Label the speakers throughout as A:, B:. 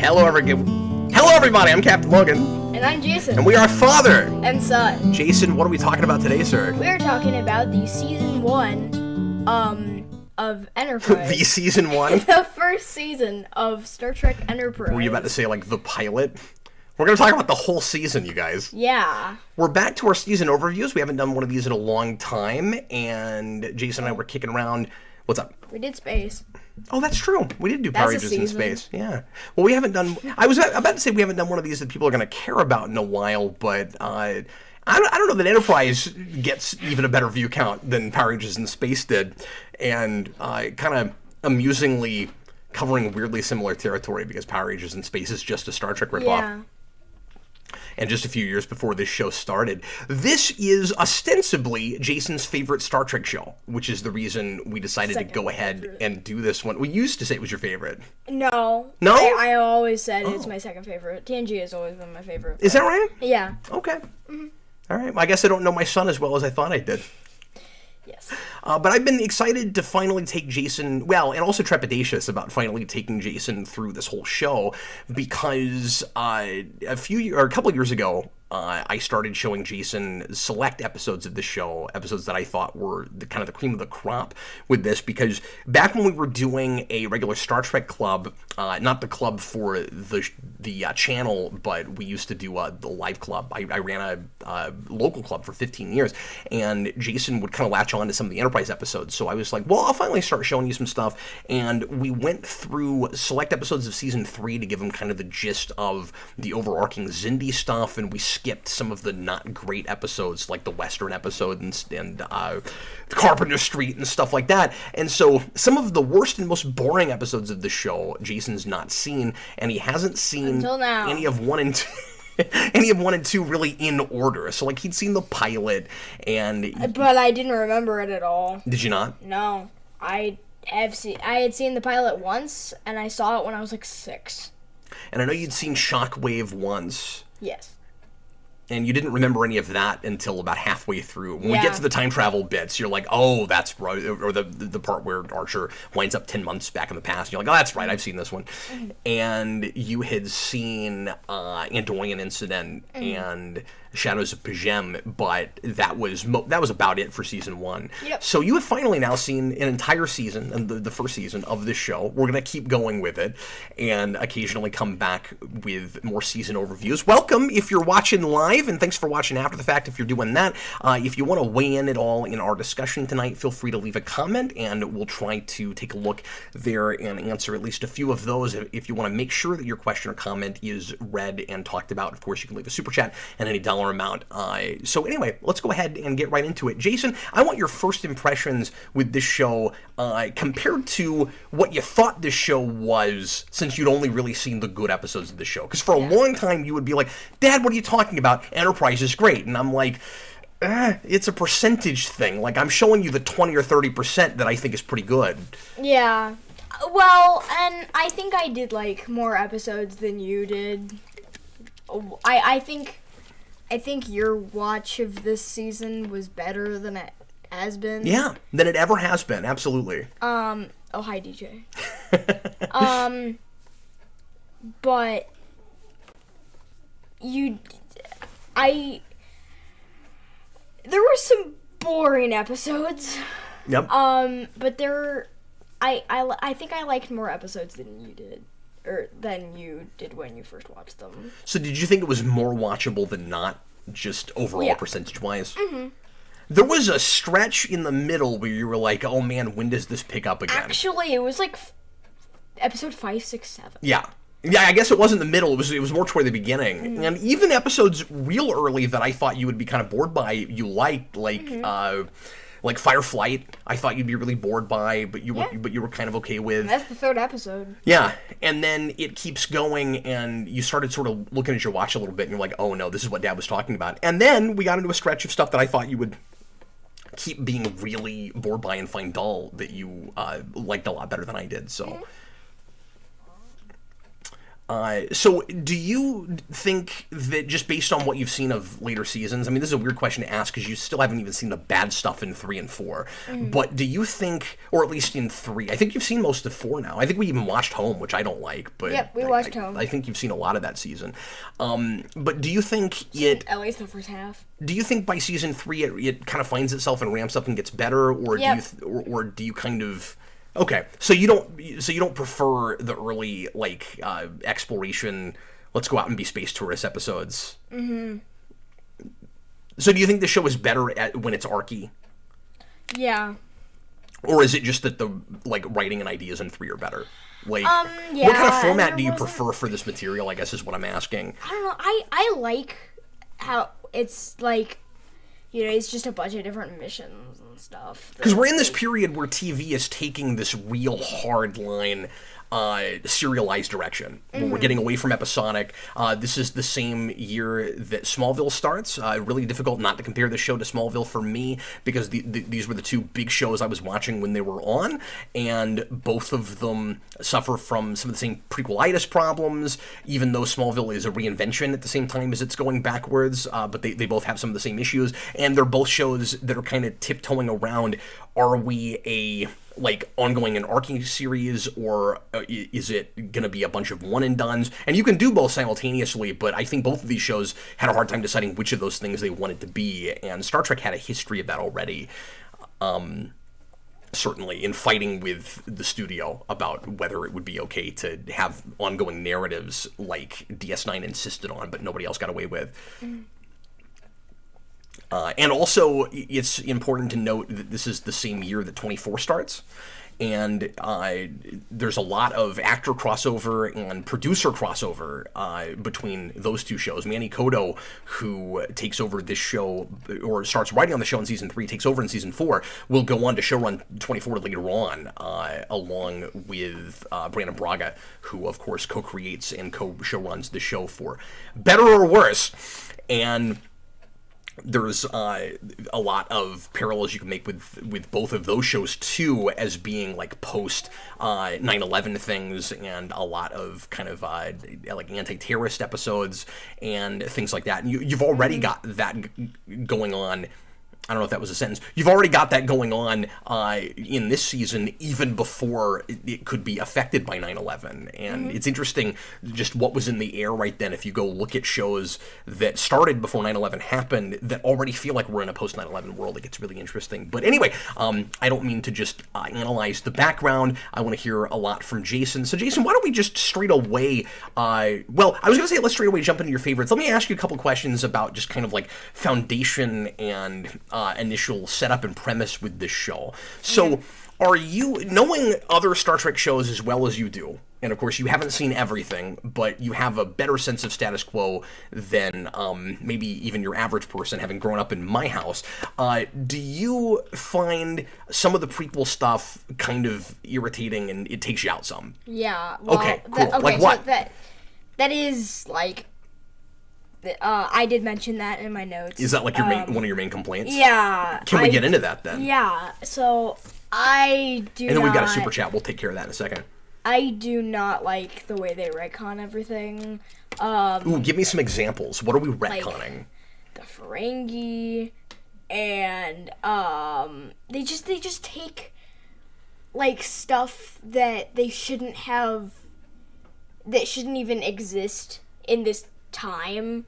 A: Hello, everybody. I'm Captain Logan.
B: And I'm Jayson.
A: And we are father
B: and son.
A: Jayson, what are we talking about today, sir?
B: We're talking about the season 1, of Enterprise.
A: The season 1?
B: The first season of Star Trek Enterprise.
A: Were you about to say, like, the pilot? We're going to talk about the whole season, you guys.
B: Yeah.
A: We're back to our season overviews. We haven't done one of these in a long time, and Jayson and I were kicking around. What's up?
B: We did space.
A: Oh, that's true. We did do Power Rangers in space. Yeah. Well, we haven't done... I was about to say we haven't done one of these that people are going to care about in a while, but I don't know that Enterprise gets even a better view count than Power Rangers in space did, and kind of amusingly covering weirdly similar territory because Power Rangers in space is just a Star Trek ripoff.
B: Yeah.
A: And just a few years before this show started. This is ostensibly Jayson's favorite Star Trek show, which is the reason we decided to go ahead and do this one. We used to say it was your favorite.
B: No.
A: No?
B: I always said it's my second favorite. TNG has always been my favorite.
A: Is that right?
B: Yeah.
A: Okay. Mm-hmm. All right. Well, I guess I don't know my son as well as I thought I did.
B: Yes.
A: But I've been excited to finally take Jayson, well, and also trepidatious about finally taking Jayson through this whole show because a couple of years ago, I started showing Jayson select episodes of the show, episodes that I thought were the kind of the cream of the crop with this, because back when we were doing a regular Star Trek club, not the club for the channel, but we used to do the live club. I ran a local club for 15 years, and Jayson would kind of latch on to some of the Enterprise episodes, so I was like, well, I'll finally start showing you some stuff, and we went through select episodes of Season 3 to give him kind of the gist of the overarching Xindi stuff, and we skipped some of the not great episodes like the Western episode and Carpenter Street and stuff like that. And so some of the worst and most boring episodes of the show Jayson's not seen, and he hasn't seen
B: until now
A: any of 1 and 2 any of 1 and 2 really in order. So like he'd seen the pilot
B: but I didn't remember it at all.
A: Did you not?
B: No. I had seen the pilot once, and I saw it when I was like 6.
A: And I know you'd seen Shockwave once.
B: Yes.
A: And you didn't remember any of that until about halfway through. When we get to the time travel bits, you're like, oh, that's right. Or the part where Archer winds up 10 months back in the past. And you're like, oh, that's right. I've seen this one. Mm-hmm. And you had seen Andorian Incident and Shadows of Pajem, but that was about it for season 1.
B: Yep.
A: So you have finally now seen an entire season, and the first season of this show. We're going to keep going with it and occasionally come back with more season overviews. Welcome if you're watching live, and thanks for watching after the fact if you're doing that. If you want to weigh in at all in our discussion tonight, feel free to leave a comment, and we'll try to take a look there and answer at least a few of those. If you want to make sure that your question or comment is read and talked about, of course, you can leave a super chat and any dollar amount. So anyway, let's go ahead and get right into it. Jayson, I want your first impressions with this show compared to what you thought this show was, since you'd only really seen the good episodes of the show. Because for a long time you would be like, Dad, what are you talking about? Enterprise is great. And I'm like, it's a percentage thing. Like, I'm showing you the 20 or 30% that I think is pretty good.
B: Yeah. Well, and I think I did like more episodes than you did. I think your watch of this season was better than it has been.
A: Yeah, than it ever has been, absolutely.
B: Oh, hi, DJ. But there were some boring episodes.
A: Yep.
B: But I think I liked more episodes than you did. Or than you did when you first watched them.
A: So did you think it was more watchable than not, just overall percentage-wise?
B: Mm-hmm.
A: There was a stretch in the middle where you were like, oh man, when does this pick up again?
B: Actually, it was like episode 5, 6, 7.
A: Yeah. Yeah, I guess it wasn't the middle. It was more toward the beginning. Mm-hmm. And even episodes real early that I thought you would be kind of bored by, you liked, like... Like Fireflight, I thought you'd be really bored by, but you were kind of okay with.
B: And that's the 3rd episode.
A: Yeah, and then it keeps going, and you started sort of looking at your watch a little bit, and you're like, oh no, this is what Dad was talking about. And then we got into a stretch of stuff that I thought you would keep being really bored by and find dull that you liked a lot better than I did. So So do you think that just based on what you've seen of later seasons, I mean, this is a weird question to ask because you still haven't even seen the bad stuff in 3 and 4, but do you think, or at least in 3, I think you've seen most of 4 now. I think we even watched Home, which I don't like, but
B: Yep, we watched Home.
A: I think you've seen a lot of that season. But do you think
B: At least the first half.
A: do you think by season 3 it kind of finds itself and ramps up and gets better, or
B: Yep.
A: or do you kind of okay? So you don't prefer the early exploration. Let's go out and be space tourist episodes. Mm-hmm. So do you think the show is better when it's arcy?
B: Yeah.
A: Or is it just that the writing and ideas in 3 are better?
B: Yeah.
A: What kind of format do you prefer for this material? I guess is what I'm asking.
B: I don't know. I like how it's it's just a bunch of different missions and stuff.
A: Because we're in this period where TV is taking this real hard line, serialized direction. Where we're getting away from episodic. This is the same year that Smallville starts. Really difficult not to compare the show to Smallville for me because these were the 2 big shows I was watching when they were on, and both of them suffer from some of the same prequelitis problems, even though Smallville is a reinvention at the same time as it's going backwards, but they both have some of the same issues, and they're both shows that are kind of tiptoeing around, are we a ongoing and arcing series, or is it going to be a bunch of one and dones? And you can do both simultaneously, but I think both of these shows had a hard time deciding which of those things they wanted to be, and Star Trek had a history of that already. Certainly in fighting with the studio about whether it would be okay to have ongoing narratives like DS9 insisted on, but nobody else got away with. And also, it's important to note that this is the same year that 24 starts, and there's a lot of actor crossover and producer crossover between those 2 shows. Manny Koto, who takes over this show, or starts writing on the show in season 3, takes over in season 4, will go on to showrun 24 later on, along with Brandon Braga, who, of course, co-creates and co-showruns the show for better or worse. And there's a lot of parallels you can make with both of those shows too, as being post 9/11 things, and a lot of kind of anti-terrorist episodes and things like that. And you've already got that going on. I don't know if that was a sentence. You've already got that going on in this season, even before it could be affected by 9/11. And it's interesting just what was in the air right then. If you go look at shows that started before 9/11 happened that already feel like we're in a post 9/11 world, it gets really interesting. But anyway, I don't mean to just analyze the background. I want to hear a lot from Jayson. So Jayson, why don't we just straight away, I was going to say let's straight away jump into your favorites. Let me ask you a couple questions about just kind of foundation and initial setup and premise with this show. So, are you, knowing other Star Trek shows as well as you do, and of course you haven't seen everything, but you have a better sense of status quo than maybe even your average person, having grown up in my house, do you find some of the prequel stuff kind of irritating and it takes you out some?
B: Yeah. Well,
A: okay, cool. Like
B: so
A: what?
B: That is I did mention that in my notes.
A: Is that your one of your main complaints?
B: Yeah.
A: Can we get into that then?
B: Yeah. So I do.
A: And then we've got a super chat. We'll take care of that in a second.
B: I do not like the way they retcon everything.
A: Ooh, give me some examples. What are we retconning?
B: The Ferengi, and they just take stuff that they shouldn't have, that shouldn't even exist in this time.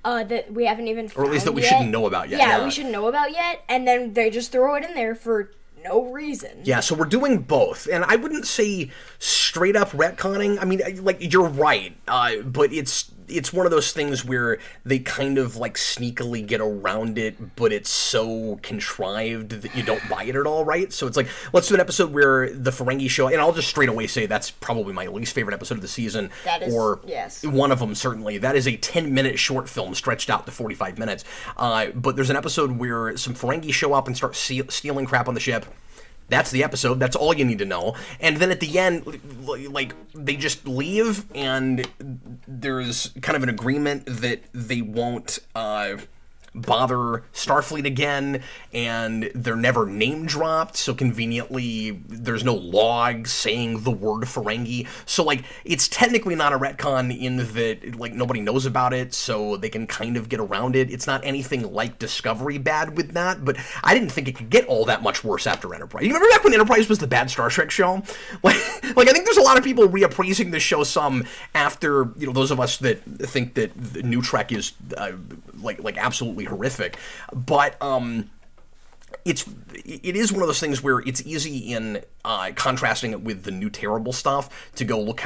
B: That we haven't even found,
A: or at least that we
B: yet.
A: Shouldn't know about yet.
B: Yeah, we shouldn't know about yet, and then they just throw it in there for no reason.
A: Yeah, so we're doing both, and I wouldn't say straight up retconning. I mean, you're right, but it's one of those things where they kind of sneakily get around it, but it's so contrived that you don't buy it at all, right? So it's let's do an episode where the Ferengi show, and I'll just straight away say that's probably my least favorite episode of the season.
B: That is,
A: or
B: yes.
A: One of them, certainly. That is a 10-minute short film stretched out to 45 minutes. But there's an episode where some Ferengi show up and start stealing crap on the ship. That's the episode. That's all you need to know. And then at the end, they just leave, and there's kind of an agreement that they won't bother Starfleet again, and they're never name dropped, so conveniently there's no log saying the word Ferengi. So, like, it's technically not a retcon in that, like, nobody knows about it, so they can kind of get around it. It's not anything like Discovery bad with that, but I didn't think it could get all that much worse after Enterprise. You remember back when Enterprise was the bad Star Trek show? Like I think there's a lot of people reappraising the show some after, you know, those of us that think that the new Trek is like absolutely horrific. But it is one of those things where it's easy in contrasting it with the new terrible stuff to go look,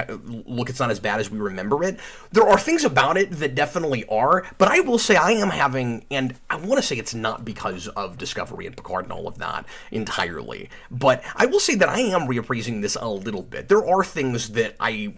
A: it's not as bad as we remember it. There are things about it that definitely are, but I will say I am having, and I want to say it's not because of Discovery and Picard and all of that entirely, but I will say that I am reappraising this a little bit. There are things that I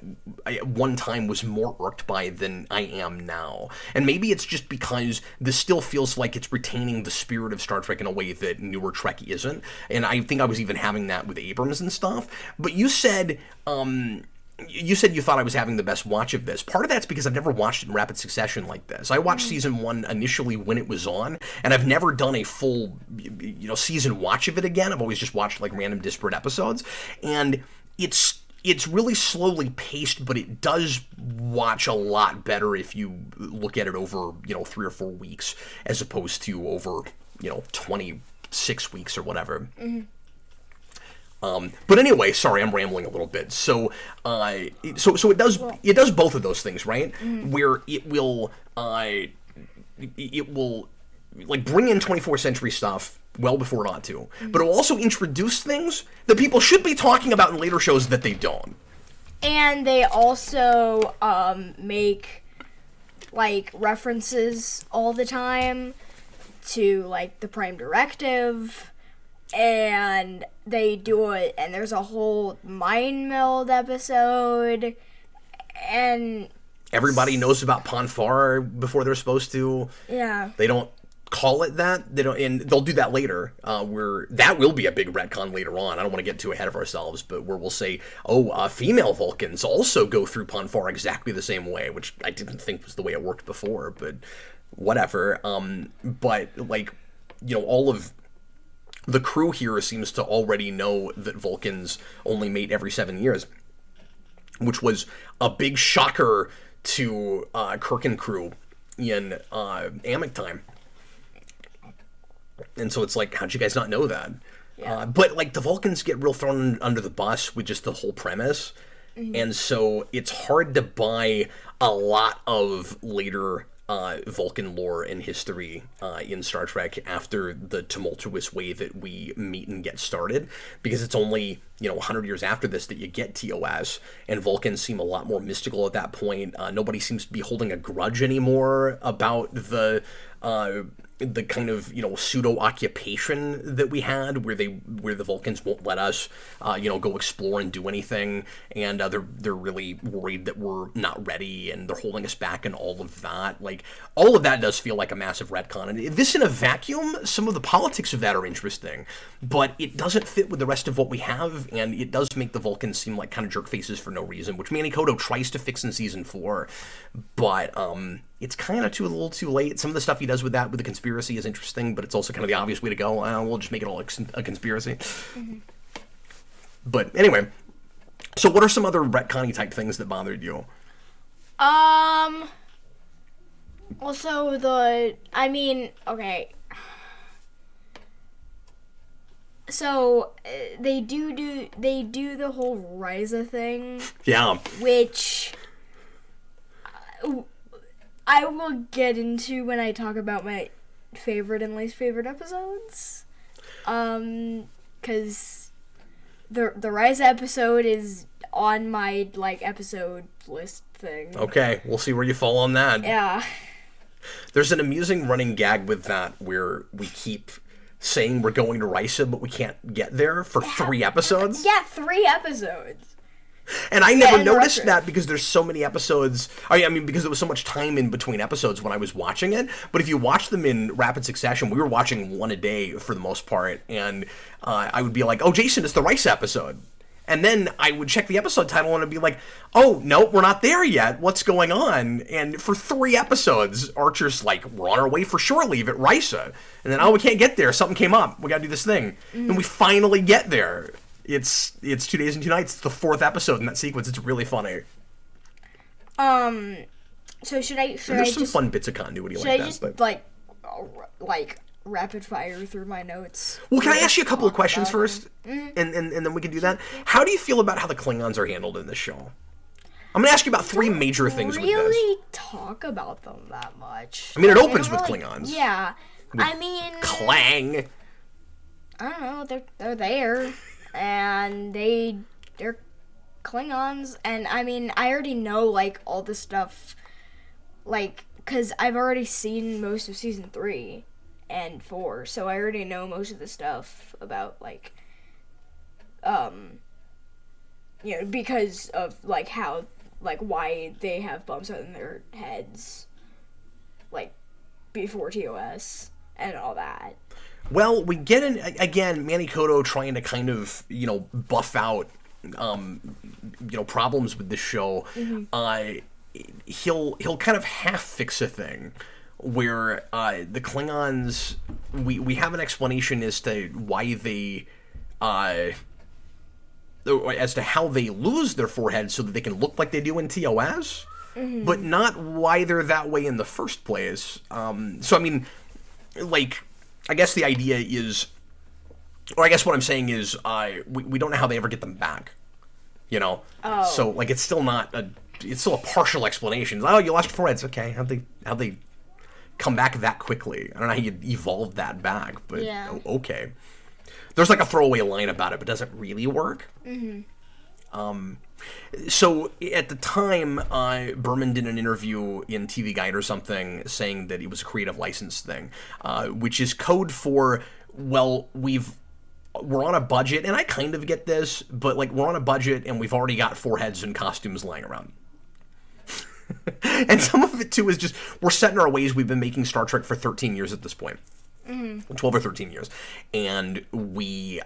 A: at one time was more irked by than I am now, and maybe it's just because this still feels like it's retaining the spirit of Star Trek in a way that newer Trek isn't, and I think I was even having that with Abrams and stuff. But you said you thought I was having the best watch of this. Part of that's because I've never watched it in rapid succession like this. I watched season 1 initially when it was on, and I've never done a full, you know, season watch of it again. I've always just watched like random disparate episodes, and it's really slowly paced, but it does watch a lot better if you look at it over, you know, 3 or 4 weeks as opposed to over, you know, 26 weeks or whatever. But anyway, sorry, I'm rambling a little bit. So it does both of those things, right? Where it will like bring in 24th century stuff well before it ought to, but it will also introduce things that people should be talking about in later shows that they don't.
B: And they also make like references all the time to like the Prime Directive, and they do it, and there's a whole mind meld episode, and
A: everybody knows about Ponfar before they're supposed to.
B: Yeah.
A: They don't call it that. They don't, and they'll do that later. Where that will be a big retcon later on. I don't want to get too ahead of ourselves, but where we'll say, female Vulcans also go through Ponfar exactly the same way, which I didn't think was the way it worked before, but whatever. But like, you know, all of the crew here seems to already know that Vulcans only mate every 7 years, which was a big shocker to Kirk and crew in Amok time. And so it's like, how'd you guys not know that?
B: Yeah.
A: But like the Vulcans get real thrown under the bus with just the whole premise. And so it's hard to buy a lot of later Vulcan lore and history in Star Trek after the tumultuous way that we meet and get started, because it's only, you know, 100 years after this that you get TOS, and Vulcans seem a lot more mystical at that point. Nobody seems to be holding a grudge anymore about the kind of, you know, pseudo occupation that we had, where the Vulcans won't let us, you know, go explore and do anything, and they're really worried that we're not ready, and they're holding us back, and all of that. Like, all of that does feel like a massive retcon. And this in a vacuum, some of the politics of that are interesting, but it doesn't fit with the rest of what we have, and it does make the Vulcans seem like kind of jerk faces for no reason, which Manny Koto tries to fix in season 4, but it's kind of a little too late. Some of the stuff he does with that, with the conspiracy, is interesting, but it's also kind of the obvious way to go. We'll just make it all a conspiracy. But anyway, so what are some other retconny type things that bothered you?
B: Also okay. So they do the whole Ryza thing.
A: Yeah.
B: Which I will get into when I talk about my favorite and least favorite episodes. Because the Ryza episode is on my like episode list thing.
A: Okay, we'll see where you fall on that.
B: Yeah.
A: There's an amusing running gag with that where we keep saying we're going to Ryza, but we can't get there for 3 episodes.
B: Yeah, 3 episodes.
A: And I never noticed that because there's so many episodes. I mean, because there was so much time in between episodes when I was watching it. But if you watch them in rapid succession, we were watching one a day for the most part. And I would be like, oh, Jayson, it's the Rice episode. And then I would check the episode title and it'd be like, oh, no, we're not there yet. What's going on? And for 3 episodes, Archer's like, we're on our way for shore leave at Risa. And then, oh, we can't get there. Something came up. We got to do this thing. And we finally get there. It's 2 days and 2 nights. It's the 4th episode in that sequence. It's really funny.
B: So should I
A: there's some fun bits of continuity like that.
B: Should I just, like, rapid fire through my notes?
A: Well, can I ask you a couple of questions first? And then we can do that. How do you feel about how the Klingons are handled in this show? I'm going to ask you about 3 major things with this.
B: Really talk about them that much.
A: I mean, it opens with Klingons.
B: Yeah.
A: With
B: I mean...
A: Clang.
B: I don't know. They're there. And they're Klingons. And, I mean, I already know, like, all the stuff... Like, because I've already seen most of season 3 and 4, so I already know most of the stuff about, like, because of, like, how, like, why they have bumps on their heads, like, before TOS and all that.
A: Well, we get in, again, Manny Koto trying to kind of, buff out, problems with the show. He'll kind of half fix a thing where the Klingons, we have an explanation as to why they as to how they lose their foreheads so that they can look like they do in TOS, but not why they're that way in the first place. So I mean, like, I guess the idea is, or I guess what I'm saying is, we don't know how they ever get them back, Oh. So like it's still a partial explanation. Oh, you lost your foreheads. Okay, how'd they come back that quickly? I don't know how you evolved that back, but okay. There's like a throwaway line about it, but does it really work? So at the time, Berman did an interview in TV Guide or something saying that it was a creative license thing, which is code for, well, we're on a budget, and I kind of get this, but like we're on a budget and we've already got foreheads and costumes lying around. And some of it too is just we're set in our ways. We've been making Star Trek for 13 years at this point. 12 or 13 years, and we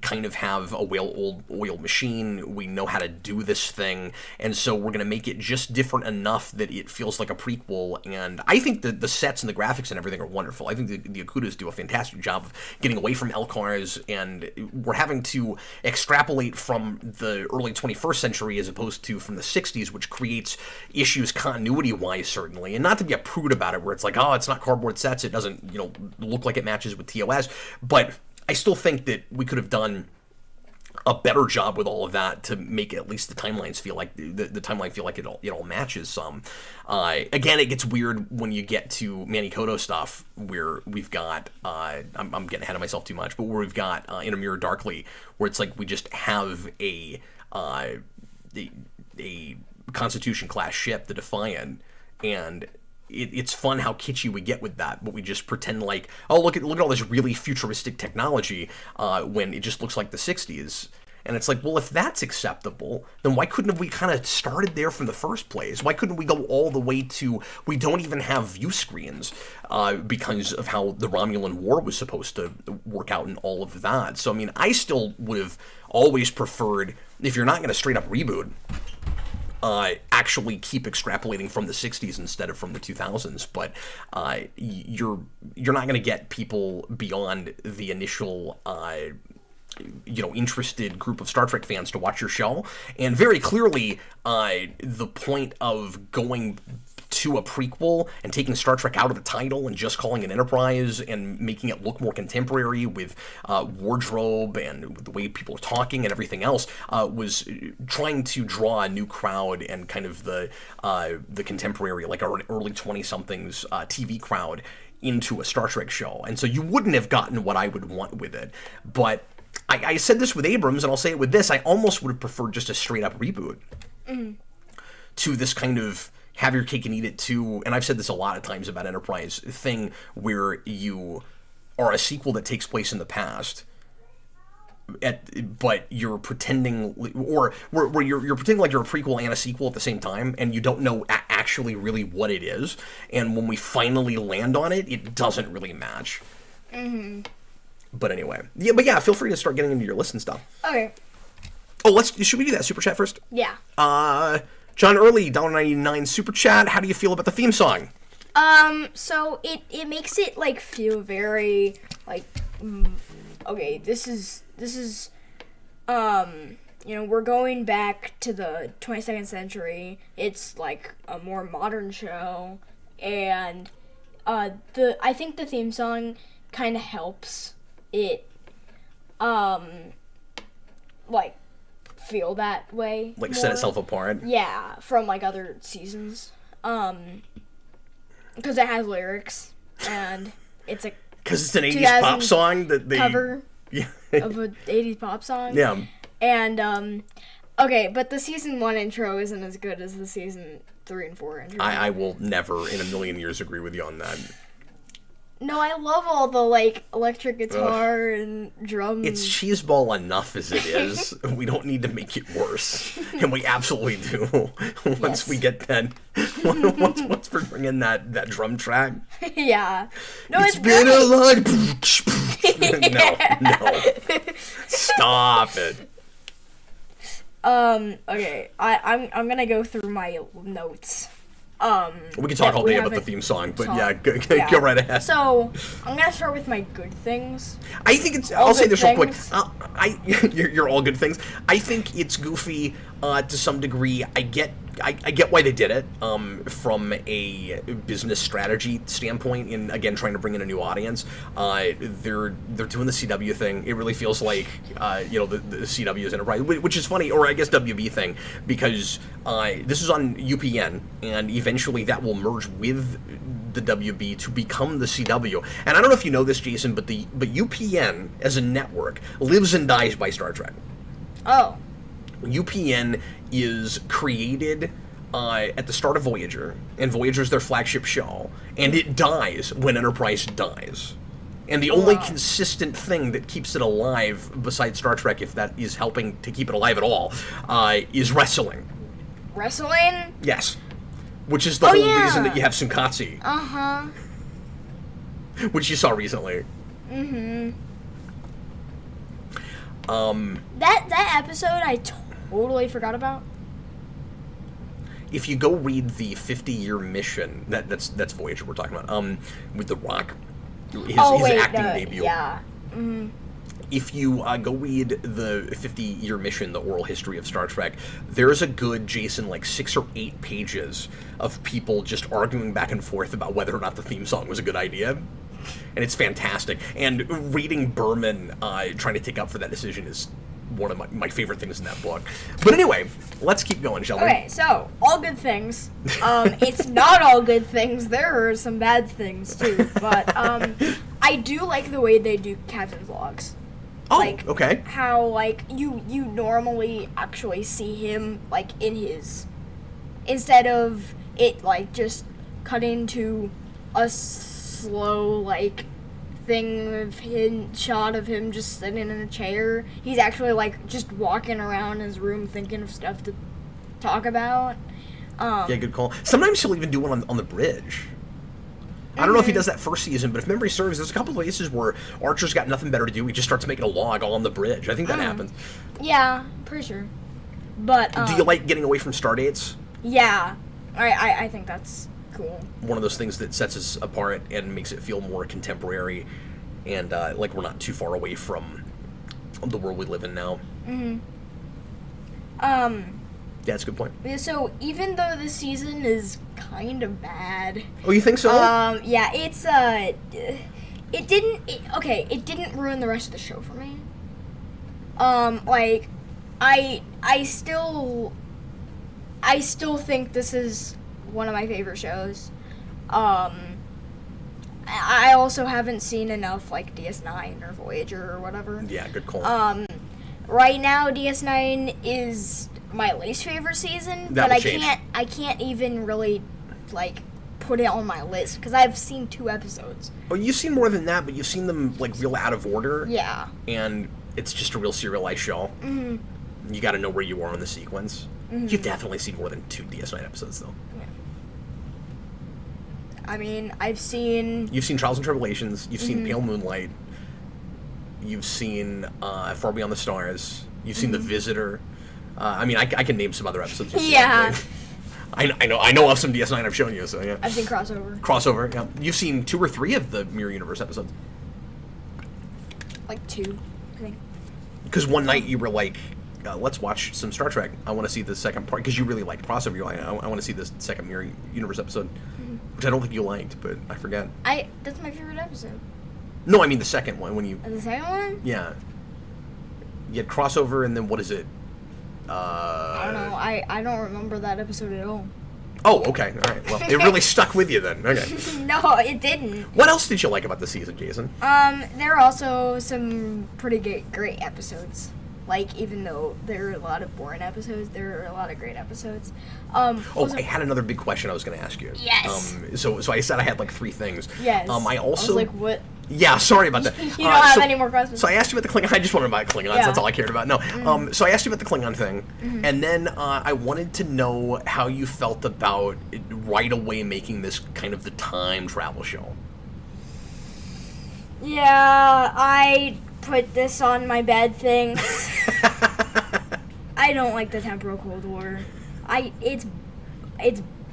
A: kind of have a well-oiled machine. We know how to do this thing, and so we're going to make it just different enough that it feels like a prequel. And I think the sets and the graphics and everything are wonderful. I think the Okudas do a fantastic job of getting away from Elcars, and we're having to extrapolate from the early 21st century as opposed to from the 60s, which creates issues continuity-wise, certainly. And not to be a prude about it, where it's like, oh, it's not cardboard sets, it doesn't, look like it matches with TOS, but I still think that we could have done a better job with all of that to make at least the timelines feel like the timeline feel like it all matches some. Again, it gets weird when you get to Manny Koto stuff where we've got I'm getting ahead of myself too much, but where we've got In a Mirror Darkly, where it's like we just have a Constitution class ship, the Defiant, and it's fun how kitschy we get with that, but we just pretend like, oh, look at all this really futuristic technology when it just looks like the 60s. And it's like, well, if that's acceptable, then why couldn't have we kind of started there from the first place? Why couldn't we go all the way to, we don't even have view screens because of how the Romulan War was supposed to work out and all of that. So, I mean, I still would have always preferred, if you're not going to straight up reboot, actually keep extrapolating from the 60s instead of from the 2000s, but you're not going to get people beyond the initial interested group of Star Trek fans to watch your show. And very clearly the point of going to a prequel and taking Star Trek out of the title and just calling it Enterprise and making it look more contemporary with wardrobe and the way people are talking and everything else was trying to draw a new crowd and kind of the contemporary, like our early 20-somethings TV crowd into a Star Trek show. And so you wouldn't have gotten what I would want with it. But I said this with Abrams, and I'll say it with this, I almost would have preferred just a straight-up reboot to this kind of have your cake and eat it too, and I've said this a lot of times about Enterprise, thing where you are a sequel that takes place in the past, but you're pretending, or where you're pretending like you're a prequel and a sequel at the same time, and you don't know actually really what it is, and when we finally land on it, it doesn't really match. But anyway, yeah, feel free to start getting into your list and stuff.
B: Okay.
A: Oh, should we do that super chat first?
B: Yeah.
A: John Early, $1.99 super chat. How do you feel about the theme song?
B: So it makes it like feel very like okay, this is we're going back to the 22nd century. It's like a more modern show, and I think the theme song kind of helps it like feel that way,
A: Like
B: more.
A: set itself apart?
B: Yeah, from like other seasons. Because it has lyrics, and it's a
A: Because it's an 80s pop song that they
B: cover
A: yeah.
B: of an 80s pop song.
A: Yeah.
B: And okay, but the season 1 intro isn't as good as the season 3 and 4 intro.
A: I will never in a million years agree with you on that.
B: No, I love all the like electric guitar and drums.
A: It's cheeseball enough as it is. We don't need to make it worse, and we absolutely do. Once we get that, once we bring in that drum track.
B: Yeah. No,
A: It's
B: it's
A: been
B: great.
A: a long. No. Stop it.
B: Okay. I'm gonna go through my notes.
A: We can talk all day about the theme song, but yeah, go right ahead.
B: So, I'm gonna start with my good things.
A: I think it's. I'll say this real quick.
B: things.
A: You're all good things. I think it's goofy to some degree. I get why they did it from a business strategy standpoint, and again trying to bring in a new audience. They're doing the CW thing. It really feels like the CW's Enterprise, which is funny, or I guess WB thing, because this is on UPN, and eventually that will merge with the WB to become the CW. And I don't know if you know this, Jason, but UPN as a network lives and dies by Star Trek.
B: Oh.
A: UPN is created at the start of Voyager, and Voyager's their flagship show, and it dies when Enterprise dies. And the only consistent thing that keeps it alive, besides Star Trek, if that is helping to keep it alive at all, is wrestling.
B: Wrestling?
A: Yes. Which is the whole reason that you have Sunkatsu.
B: Uh-huh.
A: Which you saw recently.
B: Mm-hmm. That episode I totally forgot about.
A: If you go read the 50-year mission, that's Voyager we're talking about, with The Rock, his acting debut.
B: Yeah. Mm-hmm.
A: If you go read the 50-year mission, the oral history of Star Trek, there's a good, Jason, like 6 or 8 pages of people just arguing back and forth about whether or not the theme song was a good idea. And it's fantastic. And reading Berman trying to take up for that decision is one of my favorite things in that book. But anyway, let's keep going, shall we?
B: Okay, so, all good things. It's not all good things. There are some bad things, too. But I do like the way they do Captain's logs.
A: Oh,
B: like,
A: okay.
B: How, like, you normally actually see him, like, in his... Instead of it, like, just cutting to a slow, like, shot of him just sitting in a chair. He's actually, like, just walking around his room thinking of stuff to talk about.
A: Yeah, good call. Sometimes he'll even do one on the bridge. I don't know if he does that first season, but if memory serves, there's a couple places where Archer's got nothing better to do. He just starts making a log on the bridge. I think that happens.
B: Yeah, pretty sure. But
A: do you like getting away from stardates?
B: Yeah, I think that's cool.
A: One of those things that sets us apart and makes it feel more contemporary, and like we're not too far away from the world we live in now.
B: Mm-hmm.
A: Yeah, that's a good point.
B: So even though the season is kind of bad.
A: Oh, you think so?
B: Yeah, it's it didn't ruin the rest of the show for me. Like, I still think this is one of my favorite shows. I also haven't seen enough, like, DS9 or Voyager or whatever.
A: Yeah, good call.
B: Right now, DS9 is my least favorite season,
A: That
B: but
A: will change.
B: I can't even really, like, put it on my list, because I've seen 2 episodes.
A: Oh, you've seen more than that, but you've seen them, like, real out of order.
B: Yeah.
A: And it's just a real serialized show.
B: Mm-hmm.
A: You gotta know where you are in the sequence.
B: Mm-hmm.
A: You've definitely seen more than 2 DS9 episodes, though.
B: Yeah. I mean, I've seen...
A: You've seen Trials and Tribulations. You've seen
B: Mm-hmm.
A: Pale Moonlight. You've seen Far Beyond the Stars. You've seen The Visitor. I mean, I can name some other episodes. You've seen,
B: Yeah.
A: like, I know of some DS9 I've shown you, so yeah.
B: I've seen Crossover.
A: Crossover, yeah. You've seen 2 or 3 of the Mirror Universe episodes.
B: Like 2, I think.
A: Because one night you were like, let's watch some Star Trek. I want to see the second part, because you really liked Crossover. You're like, I want to see this second Mirror Universe episode, which I don't think you liked, but I forget.
B: That's my favorite episode.
A: No, I mean the second one, when you...
B: And the second one?
A: Yeah. You had Crossover, and then what is it?
B: I don't know. I don't remember that episode at all.
A: Oh, okay. All right. Well, it really stuck with you then. Okay.
B: No, it didn't.
A: What else did you like about the season, Jason?
B: There are also some pretty great episodes. Like, even though there are a lot of boring episodes, there are a lot of great episodes.
A: I had another big question I was going to ask you.
B: Yes.
A: So I said I had like 3 things.
B: Yes.
A: I also...
B: I was like, what?
A: Yeah, sorry about that.
B: You don't have any more questions?
A: So I asked you about the Klingon. I just wanted about Klingons.
B: Yeah.
A: That's all I cared about. No. So I asked you about the Klingon thing, and then I wanted to know how you felt about right away making this kind of the time travel show.
B: Yeah, I put this on my bad things. I don't like the temporal Cold War. It's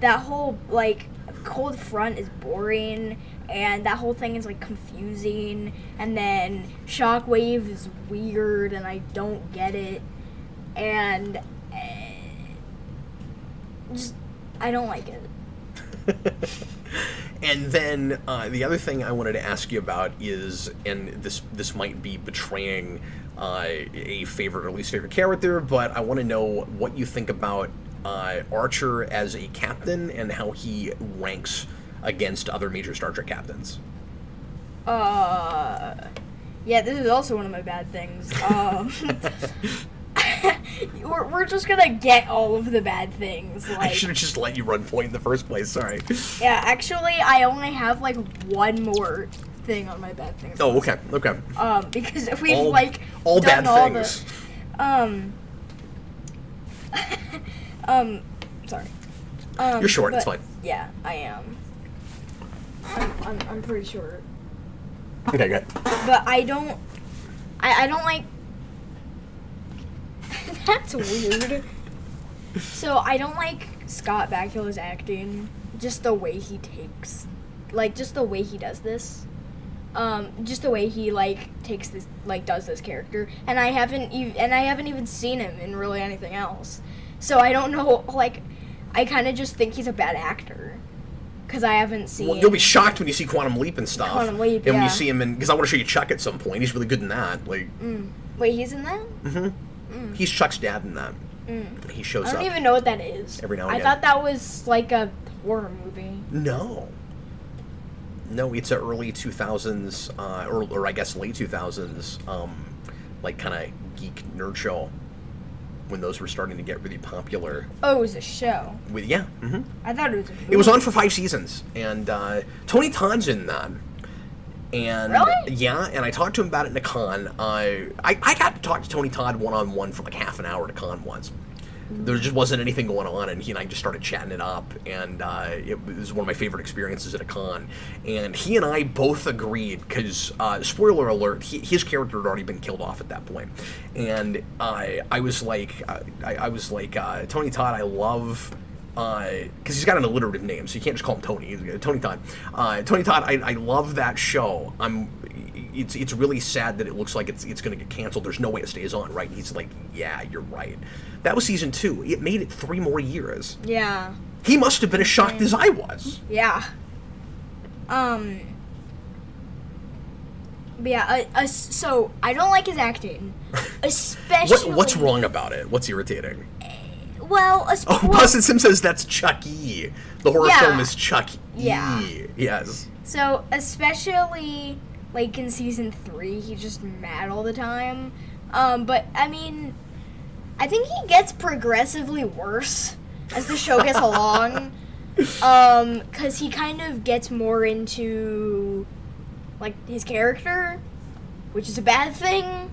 B: that whole like cold front is boring, and that whole thing is like confusing, and then Shockwave is weird and I don't get it, and just I don't like it.
A: And then the other thing I wanted to ask you about is, and this might be betraying a favorite or least favorite character, but I want to know what you think about Archer as a captain and how he ranks against other major Star Trek captains.
B: Yeah, this is also one of my bad things. We're just gonna get all of the bad things. Like,
A: I should have just let you run point in the first place. Sorry.
B: Yeah, actually, I only have like one more thing on my bad things.
A: Oh, okay, okay.
B: Because we've
A: all
B: done
A: bad
B: all
A: things.
B: Sorry.
A: You're short. It's fine.
B: Yeah, I am. I'm pretty short.
A: Okay, good.
B: But I don't like. That's weird. So I don't like Scott Bakula's acting. Just the way he takes, just the way he does this. Just the way he takes this, does this character, and I haven't even seen him in really anything else. So I don't know. I kind of just think he's a bad actor. Because I haven't seen...
A: Well, you'll be shocked when you see Quantum Leap and stuff.
B: Quantum Leap,
A: and when you see him in... Because I want to show you Chuck at some point. He's really good in that.
B: Wait, he's in that?
A: Mm-hmm. He's Chuck's dad in that. He shows up.
B: I don't even know what that is.
A: Every now and
B: I
A: again.
B: thought that was like a horror movie.
A: No. No, it's an early 2000s, or I guess late 2000s, kind of geek nerd show. When those were starting to get really popular.
B: Oh, it was a show.
A: I
B: thought it was a movie.
A: It was on for 5 seasons, and Tony Todd's in that. And
B: really?
A: Yeah, and I talked to him about it in a con. I got to talk to Tony Todd one-on-one for like half an hour at a con once. There just wasn't anything going on, and he and I just started chatting it up, and it was one of my favorite experiences at a con. And he and I both agreed, because, spoiler alert, his character had already been killed off at that point. And I was like, Tony Todd, I love... because he's got an alliterative name, so you can't just call him Tony. He's Tony Todd. Tony Todd, I love that show. It's really sad that it looks like it's going to get canceled. There's no way it stays on, right? And he's like, yeah, you're right. That was season 2. It made it 3 more years.
B: Yeah.
A: He must have been as shocked as I was.
B: Yeah. But yeah, so I don't like his acting. Especially...
A: What's wrong about it? What's irritating?
B: Well,
A: Busted Sim says that's Chuck E. The horror film is Chuck E.
B: Yeah.
A: Yes.
B: So, especially, in season 3, he's just mad all the time. But, I mean, I think he gets progressively worse as the show gets along. Because he kind of gets more into, his character, which is a bad thing.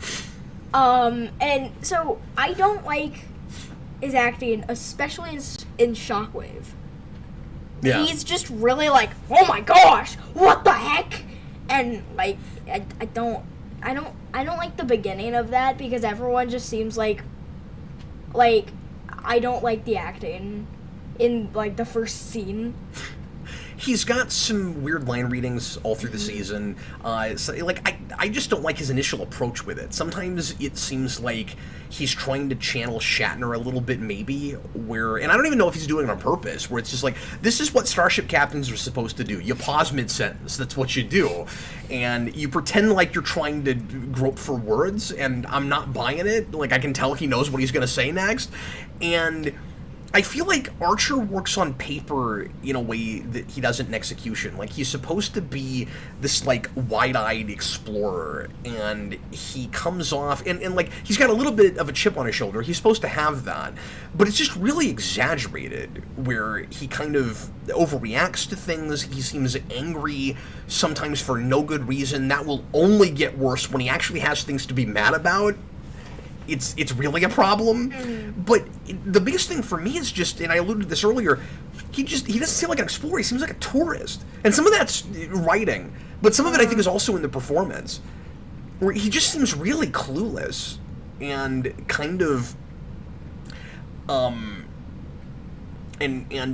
B: And so, I don't like... is acting, especially in Shockwave.
A: Yeah.
B: He's just really oh my gosh, what the heck? And I don't like the beginning of that, because everyone just seems like like, I don't like the acting in, like, the first scene.
A: He's got some weird line readings all through the season. So, like, I just don't like his initial approach with it. Sometimes it seems like he's trying to channel Shatner a little bit, maybe, and I don't even know if he's doing it on purpose, where it's just like, this is what Starship captains are supposed to do. You pause mid-sentence, that's what you do. And you pretend like you're trying to grope for words, and I'm not buying it. Like, I can tell he knows what he's going to say next. And I feel like Archer works on paper in a way that he doesn't in execution. Like, he's supposed to be this, like, wide-eyed explorer, and he comes off, and like, he's got a little bit of a chip on his shoulder. He's supposed to have that, but it's just really exaggerated, where he kind of overreacts to things. He seems angry, sometimes for no good reason. That will only get worse when he actually has things to be mad about. It's really a problem. But the biggest thing for me is just, and I alluded to this earlier, he doesn't seem like an explorer. He seems like a tourist. And some of that's writing, but some of it I think is also in the performance, where he just seems really clueless and kind of and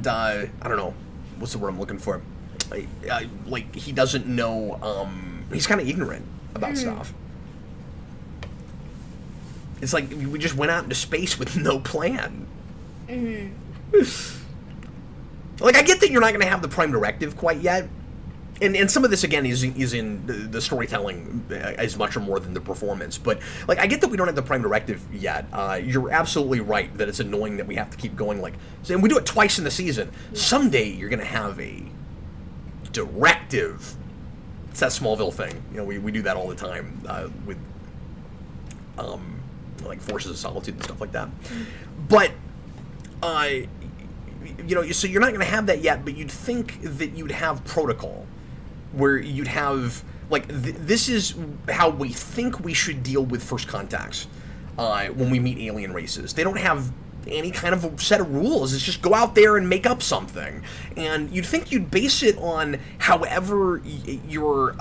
A: I don't know, what's the word I'm looking for? Like, he doesn't know, he's kind of ignorant about stuff. It's like we just went out into space with no plan. Like, I get that you're not going to have the prime directive quite yet. And some of this, again, is in the storytelling as much or more than the performance. But, like, I get that we don't have the prime directive yet. You're absolutely right that it's annoying that we have to keep going, like... And we do it twice in the season. Someday you're going to have a directive. It's that Smallville thing. You know, we do that all the time with... like Forces of Solitude and stuff like that. But, you know, so you're not going to have that yet, but you'd think that you'd have protocol, where you'd have, like, this is how we think we should deal with first contacts when we meet alien races. They don't have any kind of a set of rules. It's just go out there and make up something. And you'd think you'd base it on however your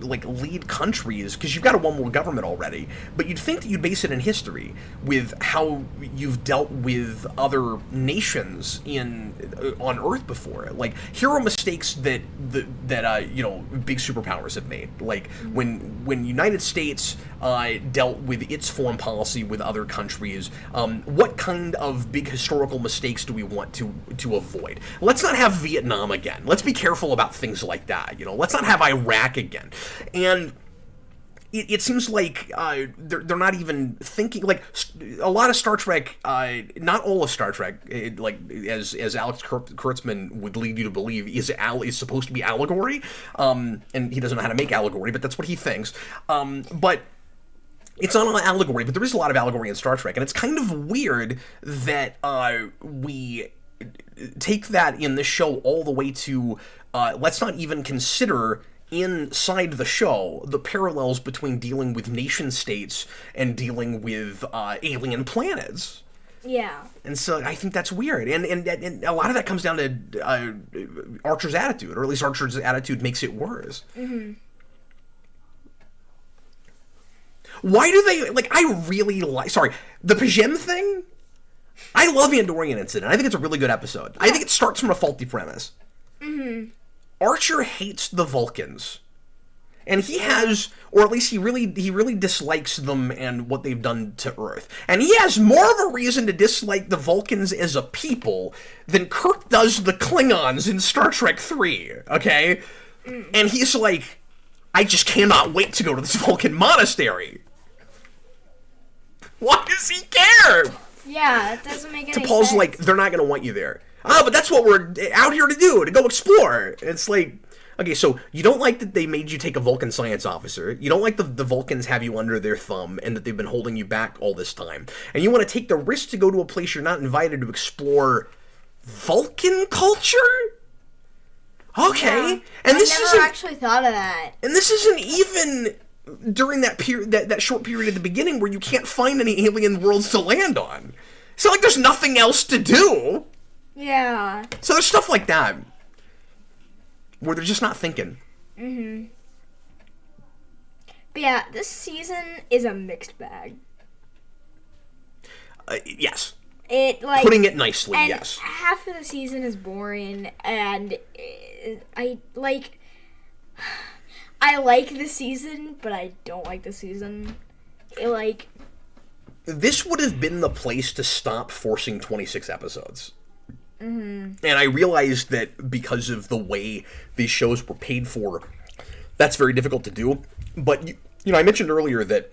A: like lead countries, because you've got a one world government already, but you'd think that you'd base it in history with how you've dealt with other nations on Earth before. Like, here are mistakes that you know, big superpowers have made. Like when United States dealt with its foreign policy with other countries, what kind of big historical mistakes do we want to avoid? Let's not have Vietnam again. Let's be careful about things like that. You know, let's not have Iraq again. And it seems like they're not even thinking. Like, a lot of Star Trek, not all of Star Trek, like as Alex Kurtzman would lead you to believe, is supposed to be allegory, and he doesn't know how to make allegory, but that's what he thinks. But it's not an allegory, but there is a lot of allegory in Star Trek, and it's kind of weird that we take that in this show all the way to let's not even consider inside the show the parallels between dealing with nation states and dealing with alien planets.
B: Yeah.
A: And so I think that's weird. And a lot of that comes down to Archer's attitude, or at least Archer's attitude makes it worse. Why do they, like, I really like, sorry, the Pajem thing? I love Andorian Incident. I think it's a really good episode. I think it starts from a faulty premise. Archer hates the Vulcans. And he has, or at least he really dislikes them and what they've done to Earth. And he has more of a reason to dislike the Vulcans as a people than Kirk does the Klingons in Star Trek 3, okay? And he's like, I just cannot wait to go to this Vulcan monastery. Why does he care?
B: Yeah, it doesn't make any sense.
A: T'Pol's like, they're not going to want you there. But that's what we're out here to do, to go explore. It's like, okay, so you don't like that they made you take a Vulcan science officer. You don't like the Vulcans have you under their thumb and that they've been holding you back all this time. And you want to take the risk to go to a place you're not invited to explore Vulcan culture? Okay.
B: Yeah,
A: And
B: I never actually thought of that.
A: And this isn't even during that period, that short period at the beginning where you can't find any alien worlds to land on. It's not like there's nothing else to do.
B: Yeah.
A: So there's stuff like that where they're just not thinking.
B: But yeah, this season is a mixed bag.
A: Yes.
B: It like
A: Putting it nicely,
B: and
A: yes.
B: half of the season is boring, and I like the season, but I don't like the season.
A: This would have been the place to stop forcing 26 episodes. And I realized that because of the way these shows were paid for, that's very difficult to do. But, you know, I mentioned earlier that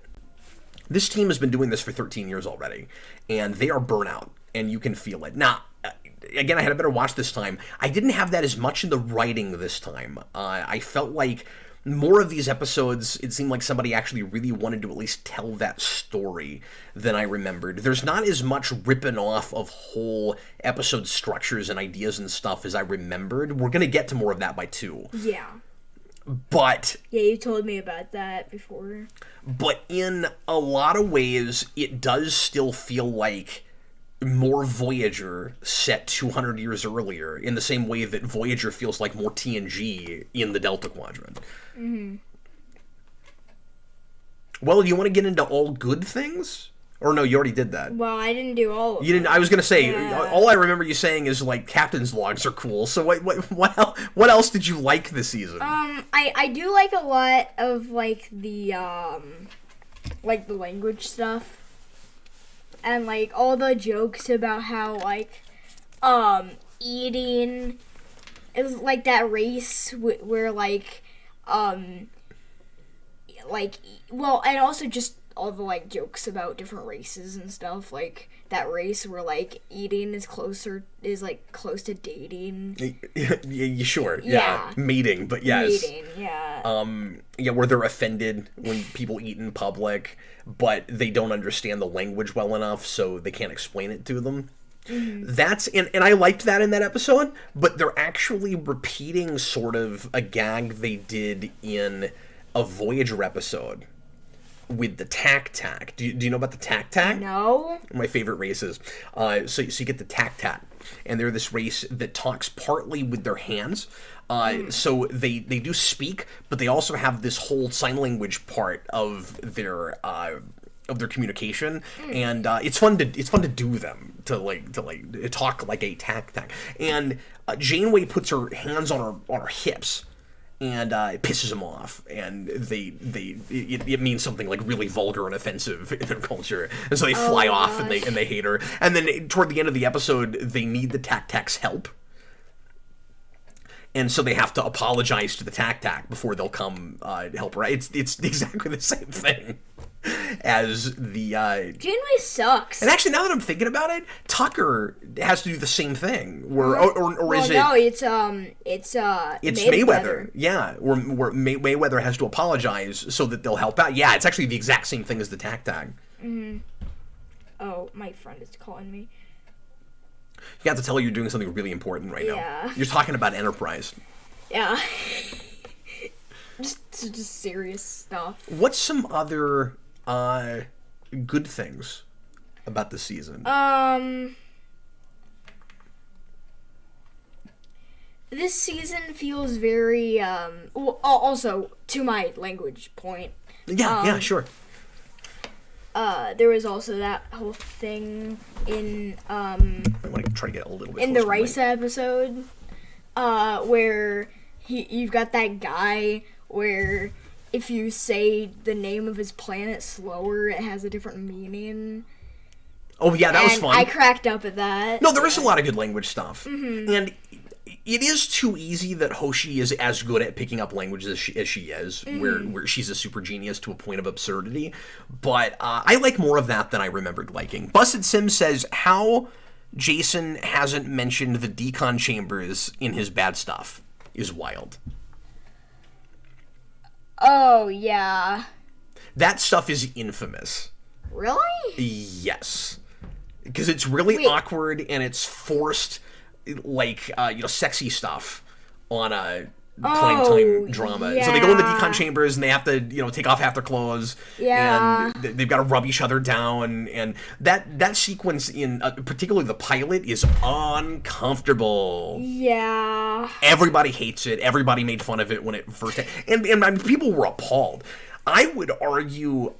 A: this team has been doing this for 13 years already, and they are burnout, and you can feel it. Now, again, I had a better watch this time. I didn't have that as much in the writing this time. I felt like more of these episodes, it seemed like somebody actually really wanted to at least tell that story than I remembered. There's not as much ripping off of whole episode structures and ideas and stuff as I remembered. We're going to get to more of that by 2.
B: Yeah.
A: But...
B: Yeah, you told me about that before.
A: But in a lot of ways, it does still feel like more Voyager set 200 years earlier, in the same way that Voyager feels like more TNG in the Delta Quadrant. Well, do you want to get into all good things? Or no, you already did that.
B: Well, I didn't do all of
A: You didn't. I was gonna say,
B: Yeah.
A: all I remember you saying is like captain's logs are cool. So what else did you like this season?
B: I do like a lot of like the language stuff, and like all the jokes about how like eating is like that race where well, and also just all the like jokes about different races and stuff, like that race where like eating is close to dating.
A: Yeah, sure.
B: Yeah.
A: Mating, but yes.
B: Mating, yeah.
A: Yeah, where they're offended when people eat in public, but they don't understand the language well enough, so they can't explain it to them. That's and I liked that in that episode, but they're actually repeating sort of a gag they did in a Voyager episode with the tac-tac. Do you know about the tac-tac?
B: No.
A: My favorite races. So you get the tac-tac, and they're this race that talks partly with their hands. So they do speak, but they also have this whole sign language part of their communication, and it's fun to do them to talk like a tac-tac. And Janeway puts her hands on her hips. And it pisses them off, and it means something like really vulgar and offensive in their culture, and so they fly off and they hate her. And then toward the end of the episode, they need the tac-tac's help, and so they have to apologize to the tac-tac before they'll come help her. It's exactly the same thing as the
B: Janeway sucks.
A: And actually, now that I'm thinking about it, Tucker has to do the same thing. Where or is it?
B: No, it's
A: Mayweather. Yeah, where Mayweather has to apologize so that they'll help out. Yeah, it's actually the exact same thing as the tac-tac.
B: Oh, my friend is calling me.
A: You have to tell her you're doing something really important right
B: Yeah.
A: now. You're talking about Enterprise.
B: Yeah. just serious stuff.
A: What's some other good things about the season?
B: This season feels very also to my language point.
A: Yeah, sure.
B: There was also that whole thing in
A: I want to try to get a little bit
B: in the
A: closer to
B: Rice episode, where you've got that guy where if you say the name of his planet slower, it has a different meaning.
A: Oh yeah, that was fun.
B: I cracked up at that.
A: No, there is a lot of good language stuff, and it is too easy that Hoshi is as good at picking up languages as she is, where she's a super genius to a point of absurdity. But I like more of that than I remembered liking. Busted Sim says how Jayson hasn't mentioned the decon chambers in his bad stuff is wild.
B: Oh yeah.
A: That stuff is infamous.
B: Really?
A: Yes, because it's really awkward and it's forced, like sexy stuff on a primetime drama.
B: Yeah.
A: So they go in the decon chambers and they have to take off half their clothes.
B: Yeah.
A: And they've got to rub each other down, and that sequence in particularly the pilot is uncomfortable.
B: Yeah.
A: Everybody hates it. Everybody made fun of it when it first and people were appalled. I would argue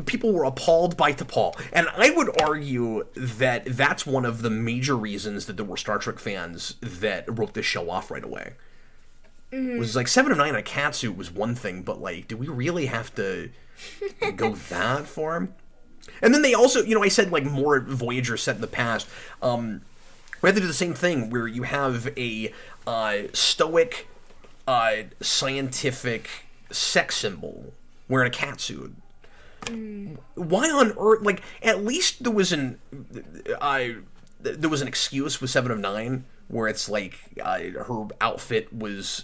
A: people were appalled by T'Pol, and I would argue that that's one of the major reasons that there were Star Trek fans that wrote this show off right away. It was like 7 of 9 in a catsuit was one thing, but like, do we really have to go that far? And then they also, I said like more Voyager set in the past. We had to do the same thing where you have a stoic, scientific sex symbol wearing a catsuit. Why on earth? Like, at least there was an excuse with 7 of 9 where it's like her outfit was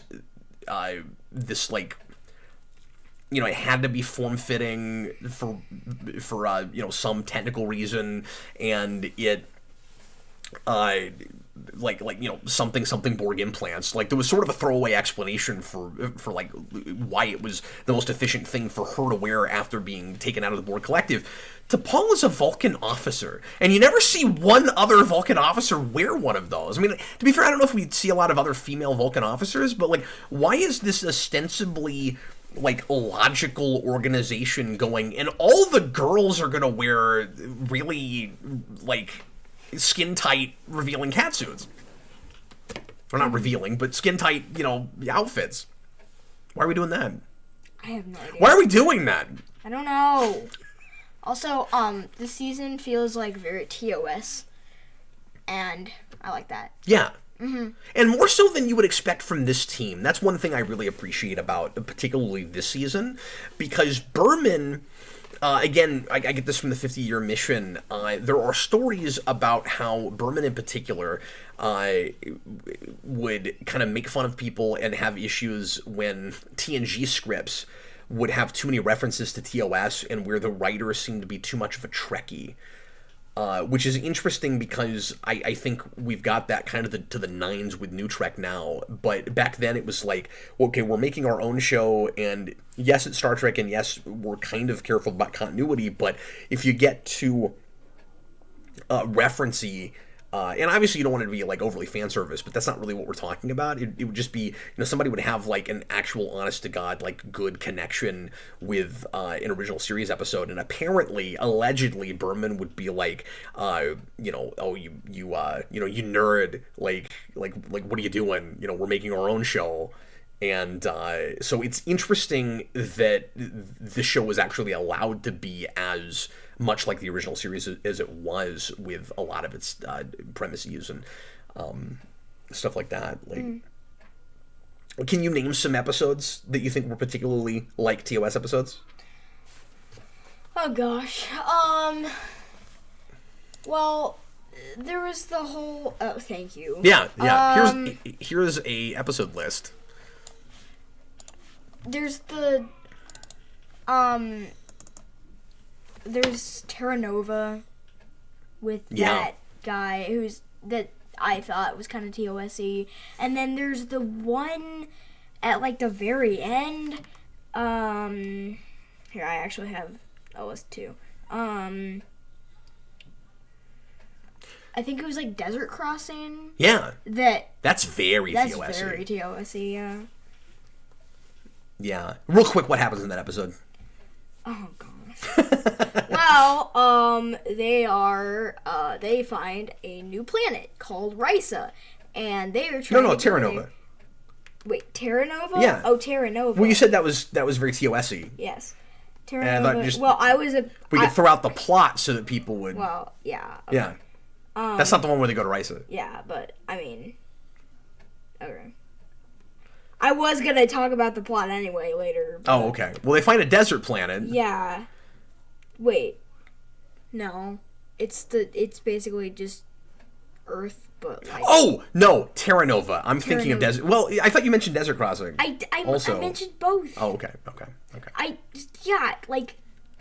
A: this like, it had to be form-fitting for some technical reason, and it something Borg implants. Like, there was sort of a throwaway explanation for like why it was the most efficient thing for her to wear after being taken out of the Borg Collective. T'Pol is a Vulcan officer, and you never see one other Vulcan officer wear one of those. I mean, to be fair, I don't know if we see a lot of other female Vulcan officers, but like, why is this ostensibly like logical organization going, and all the girls are gonna wear really like skin tight revealing catsuits? Or not revealing, but skin tight, outfits. Why are we doing that?
B: I have no idea.
A: Why are we doing that?
B: I don't know. Also, this season feels like very TOS, and I like that.
A: Yeah. And more so than you would expect from this team. That's one thing I really appreciate about particularly this season, because Berman, again, I get this from the 50-year mission, there are stories about how Berman in particular would kind of make fun of people and have issues when TNG scripts would have too many references to TOS and where the writers seemed to be too much of a Trekkie. Which is interesting because I think we've got that kind of to the nines with New Trek now. But back then it was like, okay, we're making our own show, and yes, it's Star Trek, and yes, we're kind of careful about continuity, but if you get too referencey, and obviously you don't want it to be like overly fan service, but that's not really what we're talking about. It would just be, somebody would have like an actual honest to God, like good connection with an original series episode, and apparently, allegedly, Berman would be like, oh, you nerd, like what are you doing? We're making our own show. And so it's interesting that the show was actually allowed to be as much like the original series as it was, with a lot of its premises and stuff like that. Like, can you name some episodes that you think were particularly like TOS episodes?
B: Oh gosh. Well, there was the whole. Oh, thank you.
A: Yeah. Here's a episode list.
B: There's there's Terra Nova with that guy that I thought was kind of TOS-y. And then there's the one at like the very end. Here, I actually have a list too. I think it was like Desert Crossing.
A: Yeah.
B: That's
A: very TOS-y.
B: That's very TOS-y, yeah.
A: Yeah. Real quick, what happens in that episode?
B: Oh, gosh. Well, they find a new planet called Risa, and they are trying
A: Terra Nova.
B: Wait, Terra Nova?
A: Yeah.
B: Oh, Terra Nova.
A: Well, you said that was very TOS-y.
B: Yes. Terra Nova.
A: We could throw out the plot so that people would...
B: Well, yeah. Okay.
A: Yeah. That's not the one where they go to Risa.
B: Yeah, but, I mean... Okay. I was gonna talk about the plot anyway later.
A: Oh, okay. Well, they find a desert planet.
B: Yeah. Wait. No. It's basically just Earth, but like...
A: Oh! No! Terra Nova. I'm thinking of Desert... Well, I thought you mentioned Desert Crossing.
B: I mentioned both.
A: Oh, okay.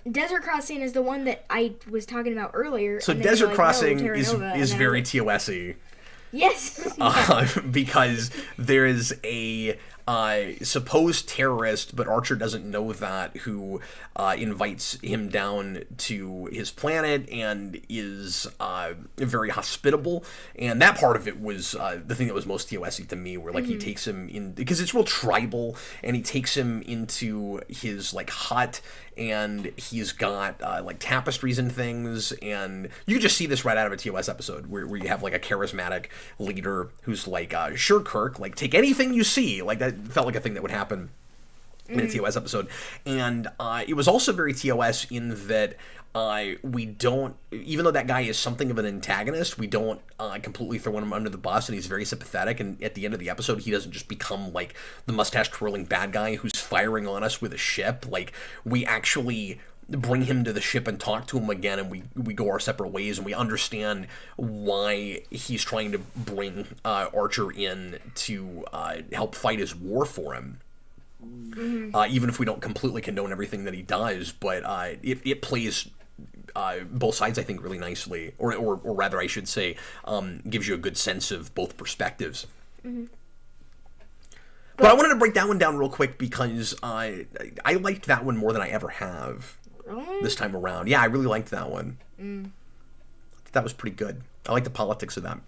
B: Desert Crossing is the one that I was talking about earlier.
A: So Desert Crossing is very TOS-y.
B: Yes.
A: Because there is a supposed terrorist, but Archer doesn't know that, who invites him down to his planet and is very hospitable. And that part of it was the thing that was most TOS-y to me, where like he takes him in, because it's real tribal, and he takes him into his like hut, and he's got like tapestries and things, and you can just see this right out of a TOS episode where you have like a charismatic leader who's like, sure, Kirk, like take anything you see. Like that felt like a thing that would happen in a TOS episode. And it was also very TOS in that we don't, even though that guy is something of an antagonist, we don't completely throw him under the bus, and he's very sympathetic, and at the end of the episode he doesn't just become like the mustache twirling bad guy who's firing on us with a ship. Like, we actually bring him to the ship and talk to him again, and we go our separate ways, and we understand why he's trying to bring Archer in to help fight his war for him. Even if we don't completely condone everything that he does, but it plays both sides, I think, really nicely, or rather, I should say, gives you a good sense of both perspectives. But I wanted to break that one down real quick because I liked that one more than I ever have this time around. Yeah, I really liked that one. That was pretty good. I like the politics of that.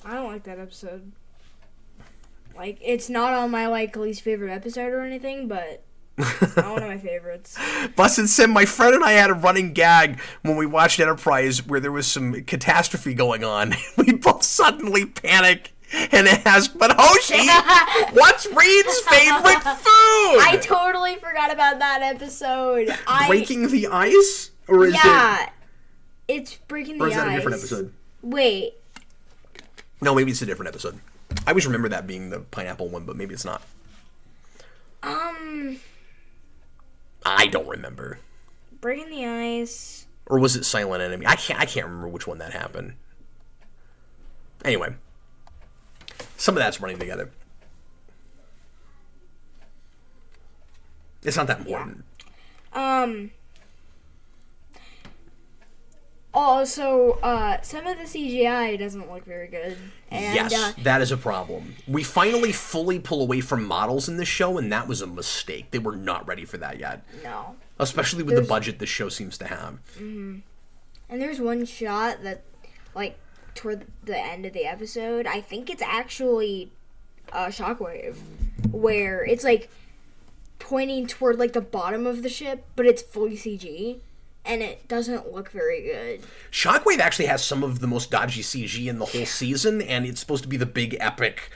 B: I don't like that episode. Like, it's not on my, like, least favorite episode or anything, but not one of my favorites.
A: Busted Sim, my friend and I had a running gag when we watched Enterprise where there was some catastrophe going on. We both suddenly panic and ask, but Hoshi, what's Reed's favorite food?
B: I totally forgot about that episode.
A: Breaking the ice? Or is
B: it's Breaking the
A: Ice? Or
B: Ice.
A: is that a different episode?
B: Wait.
A: No, maybe it's a different episode. I always remember that being the pineapple one, but maybe it's not. I don't remember.
B: Breaking the Ice.
A: Or was it Silent Enemy? I can't remember which one that happened. Anyway. Some of that's running together. It's not that important.
B: Also, some of the CGI doesn't look very good. And,
A: yes, that is a problem. We finally fully pull away from models in this show, and that was a mistake. They were not ready for that yet.
B: No.
A: Especially with the budget this show seems to have.
B: And there's one shot that, like, toward the end of the episode, I think it's actually Shockwave, where it's, like, pointing toward, like, the bottom of the ship, but it's fully CG. And it doesn't look very good.
A: Shockwave actually has some of the most dodgy CG in the whole season, and it's supposed to be the big epic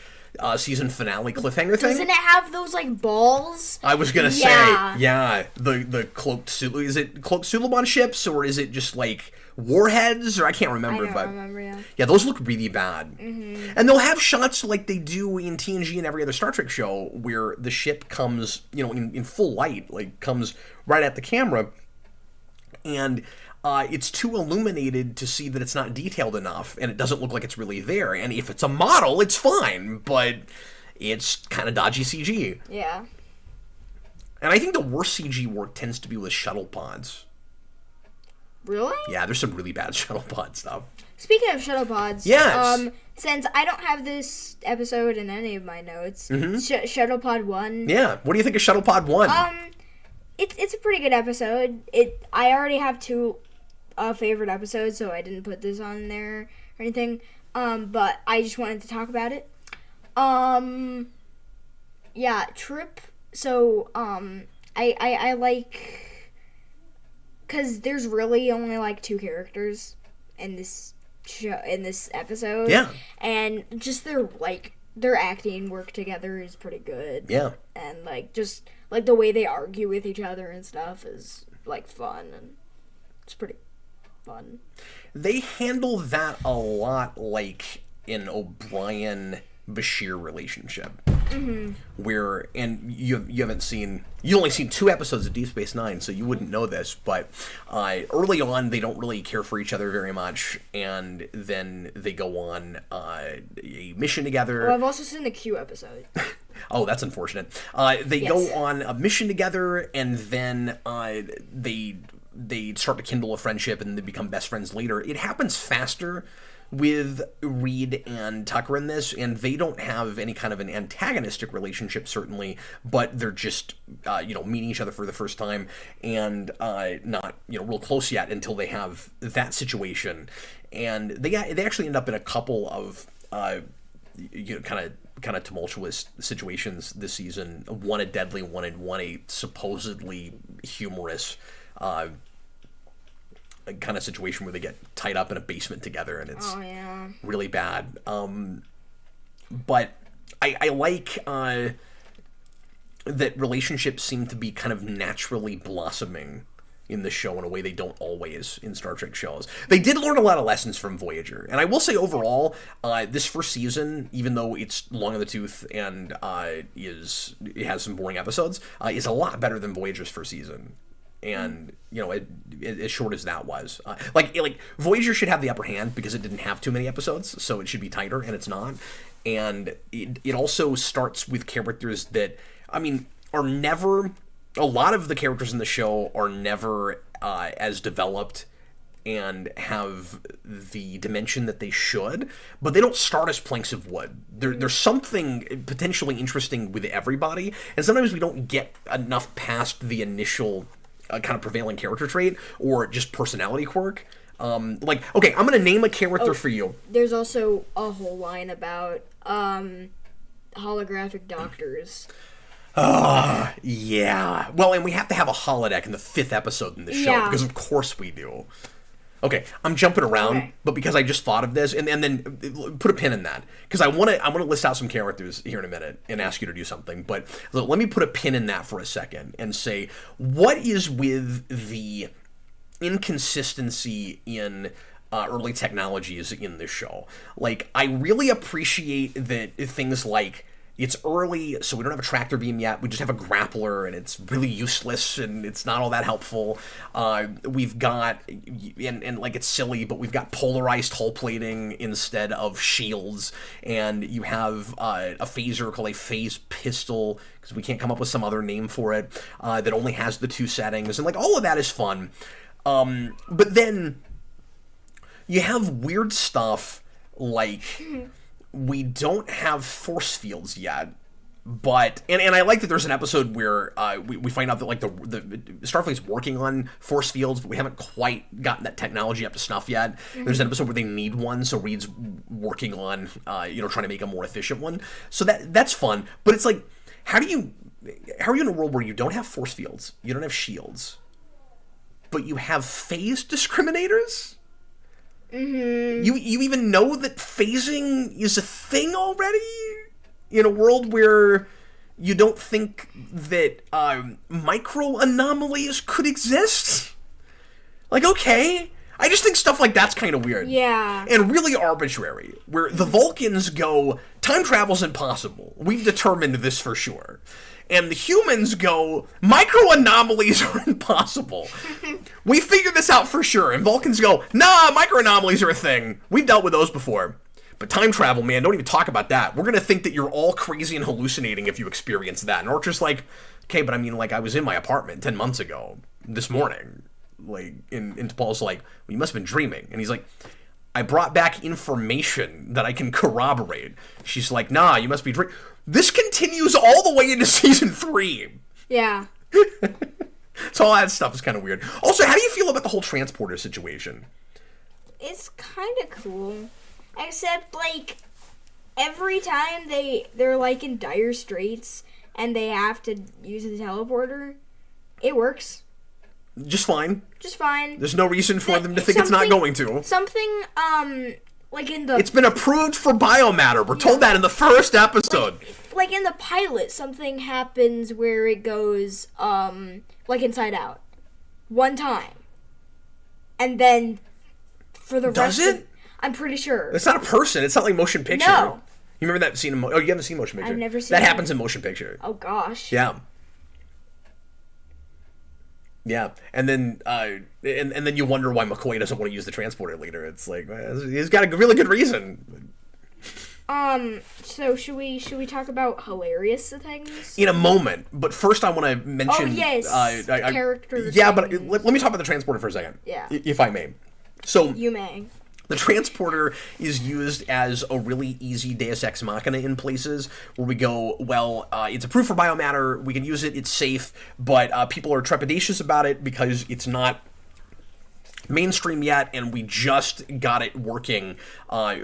A: season finale cliffhanger thing.
B: Doesn't it have those, like, balls?
A: I was gonna say, yeah, the cloaked Sulu. Is it cloaked Suliban ships, or is it just like warheads? Or I can't remember.
B: I don't remember.
A: Yeah, those look really bad. And they'll have shots like they do in TNG and every other Star Trek show, where the ship comes, in full light, like comes right at the camera. And it's too illuminated to see that it's not detailed enough, and it doesn't look like it's really there. And if it's a model, it's fine, but it's kind of dodgy CG.
B: Yeah.
A: And I think the worst CG work tends to be with shuttle pods.
B: Really?
A: Yeah, there's some really bad shuttle pod stuff.
B: Speaking of shuttle pods,
A: yes.
B: Since I don't have this episode in any of my notes, Shuttle Pod 1.
A: Yeah, what do you think of Shuttle Pod 1?
B: It's a pretty good episode. I already have two favorite episodes, so I didn't put this on there or anything. But I just wanted to talk about it. Yeah, Trip. So I like, because there's really only like two characters in this show, in this episode.
A: Yeah. And
B: just their acting work together is pretty good.
A: Yeah.
B: And just the way they argue with each other and stuff is fun, and it's pretty fun.
A: They handle that a lot like an O'Brien Bashir relationship. Where, and you only seen 2 episodes of Deep Space Nine, so you wouldn't know this, but early on they don't really care for each other very much, and then they go on a mission together.
B: Well, I've also seen the Q episode.
A: Oh, that's unfortunate. They go on a mission together, and then they they start to kindle a friendship and they become best friends later. It happens faster with Reed and Tucker in this, and they don't have any kind of an antagonistic relationship, certainly, but they're just, meeting each other for the first time and not, real close yet until they have that situation. And they actually end up in a couple of, kind of tumultuous situations this season. One a deadly one and one a supposedly humorous kind of situation where they get tied up in a basement together, and it's really bad. But I like that relationships seem to be kind of naturally blossoming in the show in a way they don't always in Star Trek shows. They did learn a lot of lessons from Voyager, and I will say overall, this first season, even though it's long in the tooth and it has some boring episodes, is a lot better than Voyager's first season. And as short as that was, like Voyager should have the upper hand because it didn't have too many episodes, so it should be tighter, and it's not. And it also starts with characters that, are never. A lot of the characters in the show are never as developed and have the dimension that they should, but they don't start as planks of wood. There's something potentially interesting with everybody, and sometimes we don't get enough past the initial kind of prevailing character trait or just personality quirk. Okay, I'm gonna name a character for you.
B: There's also a whole line about holographic doctors.
A: Yeah. Well, and we have to have a holodeck in the 5th episode in the show, because of course we do. Okay, I'm jumping around, but because I just thought of this, and then put a pin in that, because I want to list out some characters here in a minute and ask you to do something. But let me put a pin in that for a second and say, what is with the inconsistency in early technologies in this show? Like, I really appreciate that things like, it's early, so we don't have a tractor beam yet. We just have a grappler, and it's really useless, and it's not all that helpful. We've got, and like, it's silly, but we've got polarized hull plating instead of shields, and you have a phaser called a phase pistol, because we can't come up with some other name for it, that only has the 2 settings, and like, all of that is fun. But then you have weird stuff like... We don't have force fields yet, but and I like that there's an episode where we find out that like the Starfleet's working on force fields, but we haven't quite gotten that technology up to snuff yet. There's an episode where they need one, so Reed's working on trying to make a more efficient one. So that's fun, but it's like, how are you in a world where you don't have force fields, you don't have shields, but you have phase discriminators? Mm-hmm. You even know that phasing is a thing already in a world where you don't think that micro anomalies could exist? Like, okay, I just think stuff like that's kind of weird.
B: Yeah.
A: And really arbitrary, where the Vulcans go, time travel's impossible. We've determined this for sure. And the humans go, micro anomalies are impossible. We figured this out for sure. And Vulcans go, nah, micro anomalies are a thing. We've dealt with those before. But time travel, man, don't even talk about that. We're going to think that you're all crazy and hallucinating if you experience that. And Archer's like, okay, but I was in my apartment 10 months ago, this morning. Like, and T'Pol's like, well, you must have been dreaming. And he's like, I brought back information that I can corroborate. She's like, nah, you must be dreaming. This continues all the way into season 3.
B: Yeah.
A: So all that stuff is kind of weird. Also, how do you feel about the whole transporter situation?
B: It's kind of cool. Except, like, every time they're, like, in dire straits and they have to use the teleporter, it works.
A: Just fine?
B: Just fine.
A: There's no reason for them to think it's not going to.
B: Something, like in the...
A: It's been approved for biomatter. We're told that in the first episode.
B: Like in the pilot, something happens where it goes, like Inside Out. One time. And then for the rest
A: Does it?
B: I'm pretty sure.
A: It's not a person. It's not like motion picture.
B: No.
A: You remember that scene in... you haven't seen motion picture.
B: I've never seen
A: that. That happens in motion picture.
B: Oh, gosh.
A: Yeah. Yeah, and then and then you wonder why McCoy doesn't want to use the transporter later. It's like, he's got a really good reason.
B: So should we talk about hilarious things?
A: In a moment, but first I want to mention...
B: Oh, yes, character
A: Yeah, but
B: things.
A: let me talk about the transporter for a second.
B: Yeah.
A: If I may. So...
B: You may.
A: The transporter is used as a really easy Deus Ex Machina in places where we go, well, it's approved for biomatter, we can use it, it's safe, but people are trepidatious about it because it's not mainstream yet, and we just got it working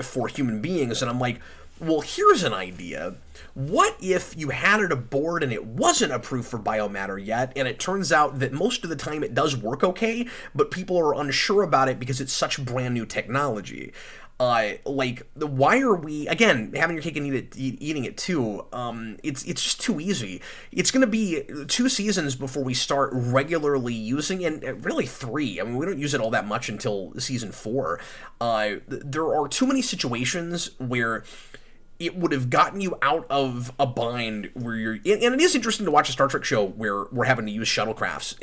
A: for human beings. And I'm like, well, here's an idea. What if you had it aboard and it wasn't approved for biomatter yet, and it turns out that most of the time it does work okay, but people are unsure about it because it's such brand new technology? Like, why are we, again, having your cake and eating it too, it's just too easy. It's going to be 2 seasons before we start regularly using, and really 3. I mean, we don't use it all that much until season 4. There are too many situations where it would have gotten you out of a bind where you're... And it is interesting to watch a Star Trek show where we're having to use shuttlecrafts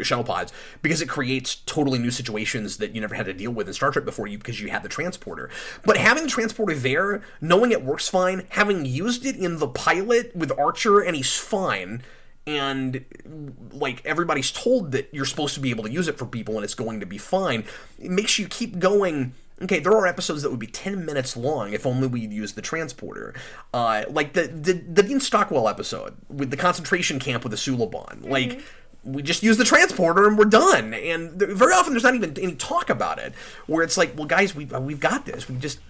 A: shuttle pods, because it creates totally new situations that you never had to deal with in Star Trek before because you had the transporter. But having the transporter there, knowing it works fine, having used it in the pilot with Archer and he's fine, and like everybody's told that you're supposed to be able to use it for people and it's going to be fine, it makes you keep going. Okay, there are episodes that would be 10 minutes long if only we'd used the transporter. Like the Dean Stockwell episode with the concentration camp with the Suliban. Mm-hmm. Like, we just use the transporter and we're done. And very often there's not even any talk about it, where it's like, well, guys, we've got this. We just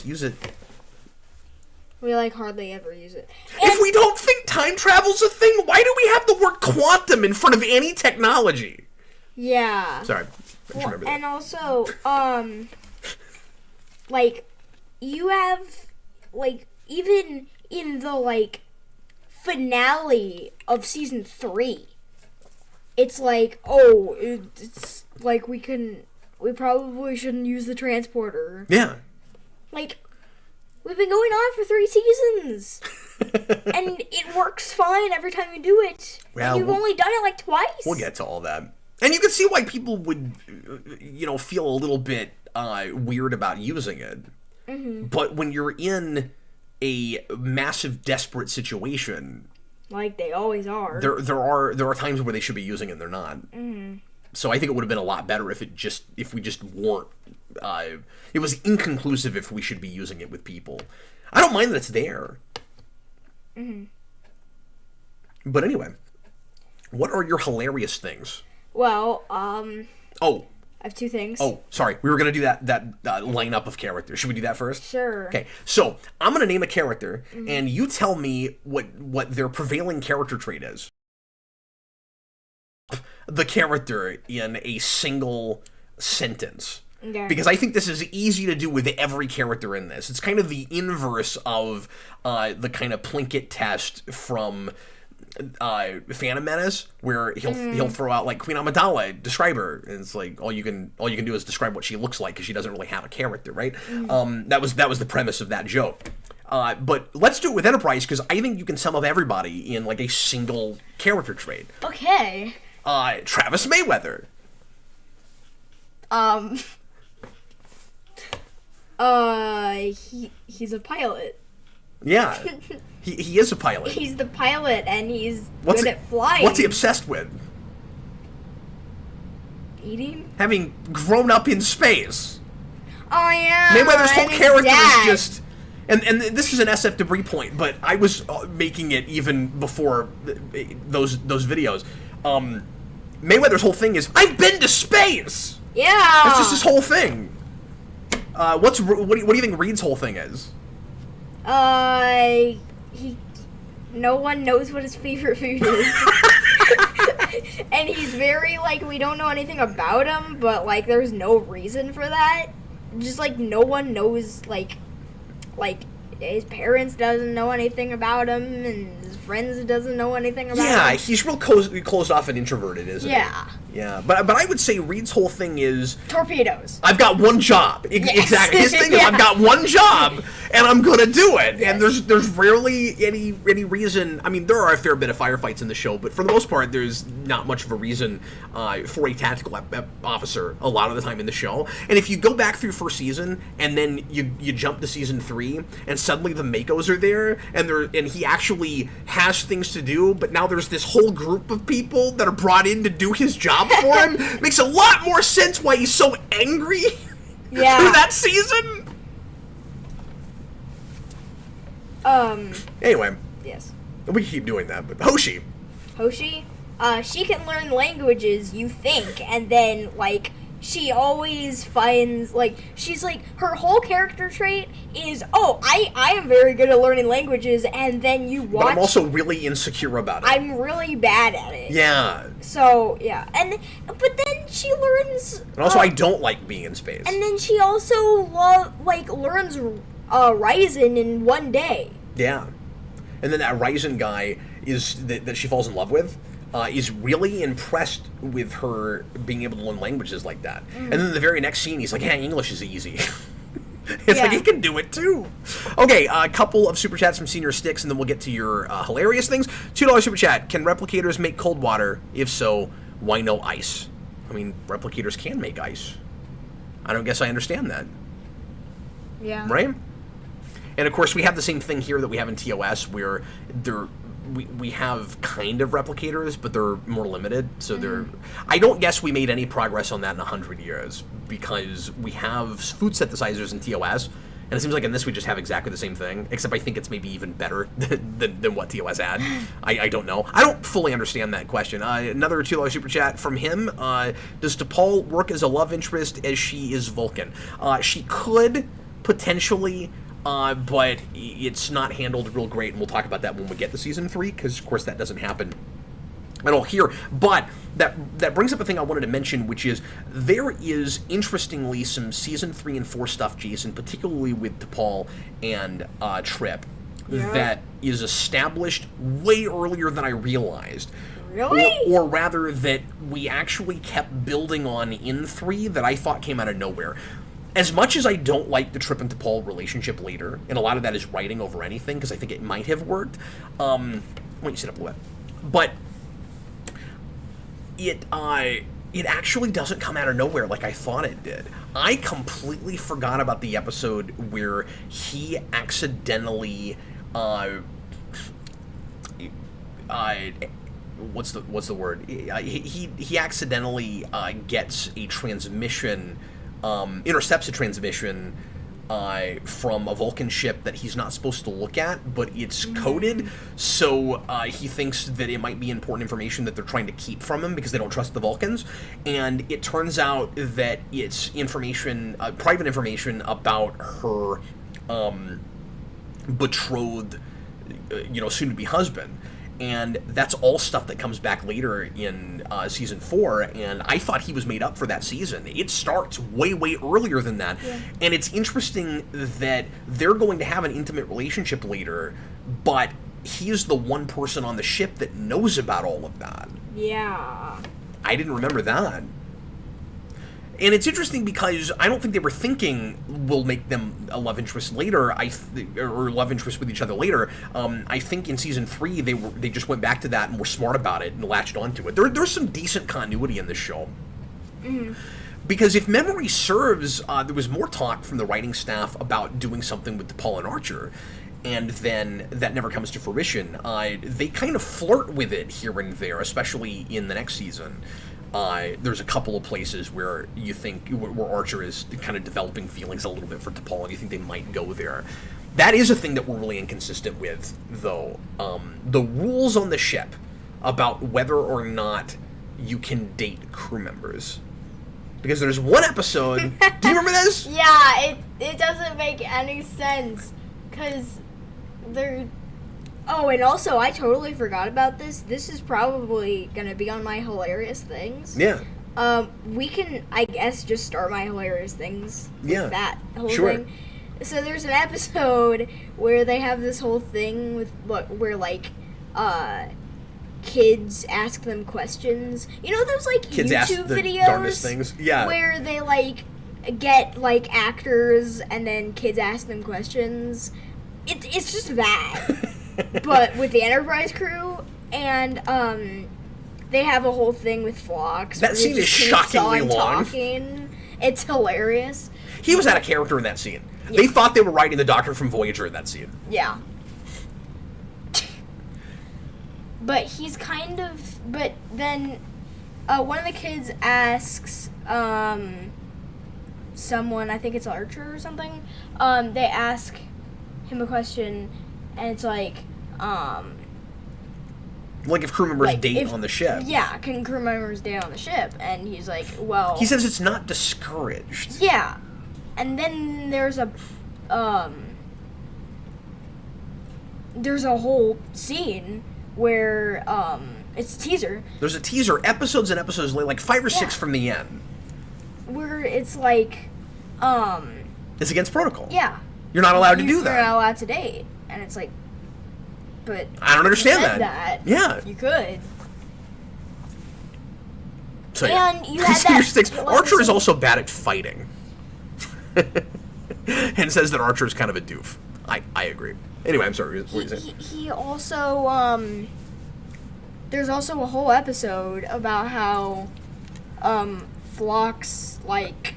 A: use it.
B: We, like, hardly ever use it.
A: And if we don't think time travel's a thing, why do we have the word quantum in front of any technology?
B: Yeah.
A: Sorry.
B: Well, and also, like, you have, like, even in the, like, finale of season 3, it's like, oh, it's like we probably shouldn't use the transporter.
A: Yeah.
B: Like, we've been going on for 3 seasons. And it works fine every time you do it. Well, and you've only done it, like, twice.
A: We'll get to all that. And you can see why people would, feel a little bit weird about using it. Mm-hmm. But when you're in a massive, desperate situation,
B: like they always are,
A: there are times where they should be using it and they're not. Mm-hmm. So I think it would have been a lot better if we just weren't. It was inconclusive if we should be using it with people. I don't mind that it's there. Mm-hmm. But anyway, what are your hilarious things?
B: Well,
A: Oh.
B: I have 2 things.
A: Oh, sorry. We were going to do that lineup of characters. Should we do that first?
B: Sure.
A: Okay. So, I'm going to name a character, and you tell me what their prevailing character trait is. The character in a single sentence.
B: Okay.
A: Because I think this is easy to do with every character in this. It's kind of the inverse of the kind of Plinkett test from Phantom Menace, where he'll throw out like Queen Amidala, describe her, and it's like all you can do is describe what she looks like because she doesn't really have a character, right? That was the premise of that joke. But let's do it with Enterprise because I think you can sum up everybody in like a single character trait.
B: Okay.
A: Travis Mayweather.
B: He's a pilot.
A: Yeah. He is a pilot.
B: He's the pilot, and he's good at flying.
A: What's he obsessed with?
B: Eating?
A: Having grown up in space.
B: Oh, yeah.
A: Mayweather's whole character is just... And this is an SF debris point, but I was making it even before those videos. Mayweather's whole thing is, I've been to space!
B: Yeah!
A: That's just his whole thing. What do you think Reed's whole thing is?
B: No one knows what his favorite food is. And he's very, like, we don't know anything about him, but, like, there's no reason for that. Just, like, no one knows, like, his parents doesn't know anything about him, and his friends doesn't know anything about him.
A: Yeah, he's real closed off and introverted, isn't he?
B: Yeah.
A: Yeah, but I would say Reed's whole thing is...
B: Torpedoes.
A: I've got one job.
B: Yes.
A: Exactly. His thing is, I've got one job, and I'm gonna do it. Yes. And there's rarely any reason. I mean, there are a fair bit of firefights in the show, but for the most part, there's not much of a reason for a tactical officer a lot of the time in the show. And if you go back through first season and then you jump to season 3, and suddenly the Makos are there, and he actually has things to do, but now there's this whole group of people that are brought in to do his job for him. Makes a lot more sense why he's so angry through that season. Anyway.
B: Yes.
A: We keep doing that, but Hoshi,
B: she can learn languages, you think, and then, like, she always finds, like, she's like, her whole character trait is, I am very good at learning languages, and then you watch...
A: But I'm also really insecure about it.
B: I'm really bad at it.
A: Yeah.
B: So, yeah. But then she learns...
A: And also, I don't like being in space.
B: And then she also, learns Ryzen in one day.
A: Yeah. And then that Ryzen guy that she falls in love with is really impressed with her being able to learn languages like that. And then the very next scene, he's like, yeah, English is easy. It's like, he can do it too. Okay, a couple of super chats from Senior Sticks, and then we'll get to your hilarious things. $2 super chat. Can replicators make cold water? If so, why no ice? I mean, replicators can make ice. I don't guess I understand that.
B: Yeah.
A: Right? And of course, we have the same thing here that we have in TOS, where we have kind of replicators, but they're more limited. So I don't guess we made any progress on that in 100 years, because we have food synthesizers in TOS, and it seems like in this we just have exactly the same thing, except I think it's maybe even better than what TOS had. I don't know. I don't fully understand that question. Another $2 super chat from him. Does T'Pol work as a love interest as she is Vulcan? She could potentially... but it's not handled real great, and we'll talk about that when we get to season 3, because of course that doesn't happen at all here. But that brings up a thing I wanted to mention, which is there is, interestingly, some season 3 and 4 stuff, Jason, particularly with T'Pol and Trip, that is established way earlier than I realized.
B: Really?
A: Or rather, that we actually kept building on in 3 that I thought came out of nowhere. As much as I don't like the Trip and T'Pol relationship later, and a lot of that is writing over anything, because I think it might have worked, why don't you sit up a little bit? But it actually doesn't come out of nowhere like I thought it did. I completely forgot about the episode where he accidentally, what's the word? He accidentally gets a transmission. Intercepts a transmission from a Vulcan ship that he's not supposed to look at, but it's coded, so he thinks that it might be important information that they're trying to keep from him because they don't trust the Vulcans, and it turns out that it's information, private information about her betrothed, soon-to-be husband. And that's all stuff that comes back later in season 4, and I thought he was made up for that season. It starts way, way earlier than that, and it's interesting that they're going to have an intimate relationship later, but he's the one person on the ship that knows about all of that.
B: Yeah.
A: I didn't remember that. And it's interesting because I don't think they were thinking we'll make them a love interest later, or love interest with each other later. I think in season 3 they just went back to that and were smart about it and latched onto it. There's some decent continuity in this show. Because if memory serves, there was more talk from the writing staff about doing something with T'Pol and Archer, and then that never comes to fruition. They kind of flirt with it here and there, especially in the next season. There's a couple of places where you think, where Archer is kind of developing feelings a little bit for T'Pol, and you think they might go there. That is a thing that we're really inconsistent with, though. The rules on the ship about whether or not you can date crew members. Because there's one episode, do you remember this?
B: Yeah, it doesn't make any sense, because they're... Oh, and also, I totally forgot about this. This is probably going to be on my hilarious things.
A: Yeah.
B: We can, I guess, just start my hilarious things with that whole thing. So there's an episode where they have this whole thing with where kids ask them questions. You know those
A: kids
B: YouTube
A: ask the
B: videos
A: darndest things? Yeah.
B: Where they get like actors and then kids ask them questions. It's just that, but with the Enterprise crew, and they have a whole thing with Phlox.
A: That scene is shockingly long.
B: Talking. It's hilarious.
A: He was out of character in that scene. Yeah. They thought they were writing the Doctor from Voyager in that scene.
B: Yeah. But he's kind of... But then one of the kids asks someone, I think it's Archer or something, they ask him a question, and it's like
A: if crew members date on the ship.
B: Yeah, can crew members date on the ship? And he's like, well...
A: He says it's not discouraged.
B: Yeah. And then there's a whole scene where it's a teaser.
A: There's a teaser, episodes and episodes late, like 5 or 6 from the end.
B: Where it's like,
A: it's against protocol.
B: Yeah.
A: You're not allowed to do that.
B: You're not allowed to date. And it's like, but...
A: I don't understand
B: you said
A: that.
B: Yeah. You could. So, and you had that...
A: Archer is also bad at fighting. And says that Archer is kind of a doof. I agree. Anyway, I'm sorry. What were you saying?
B: He also, there's also a whole episode about how, Phlox, like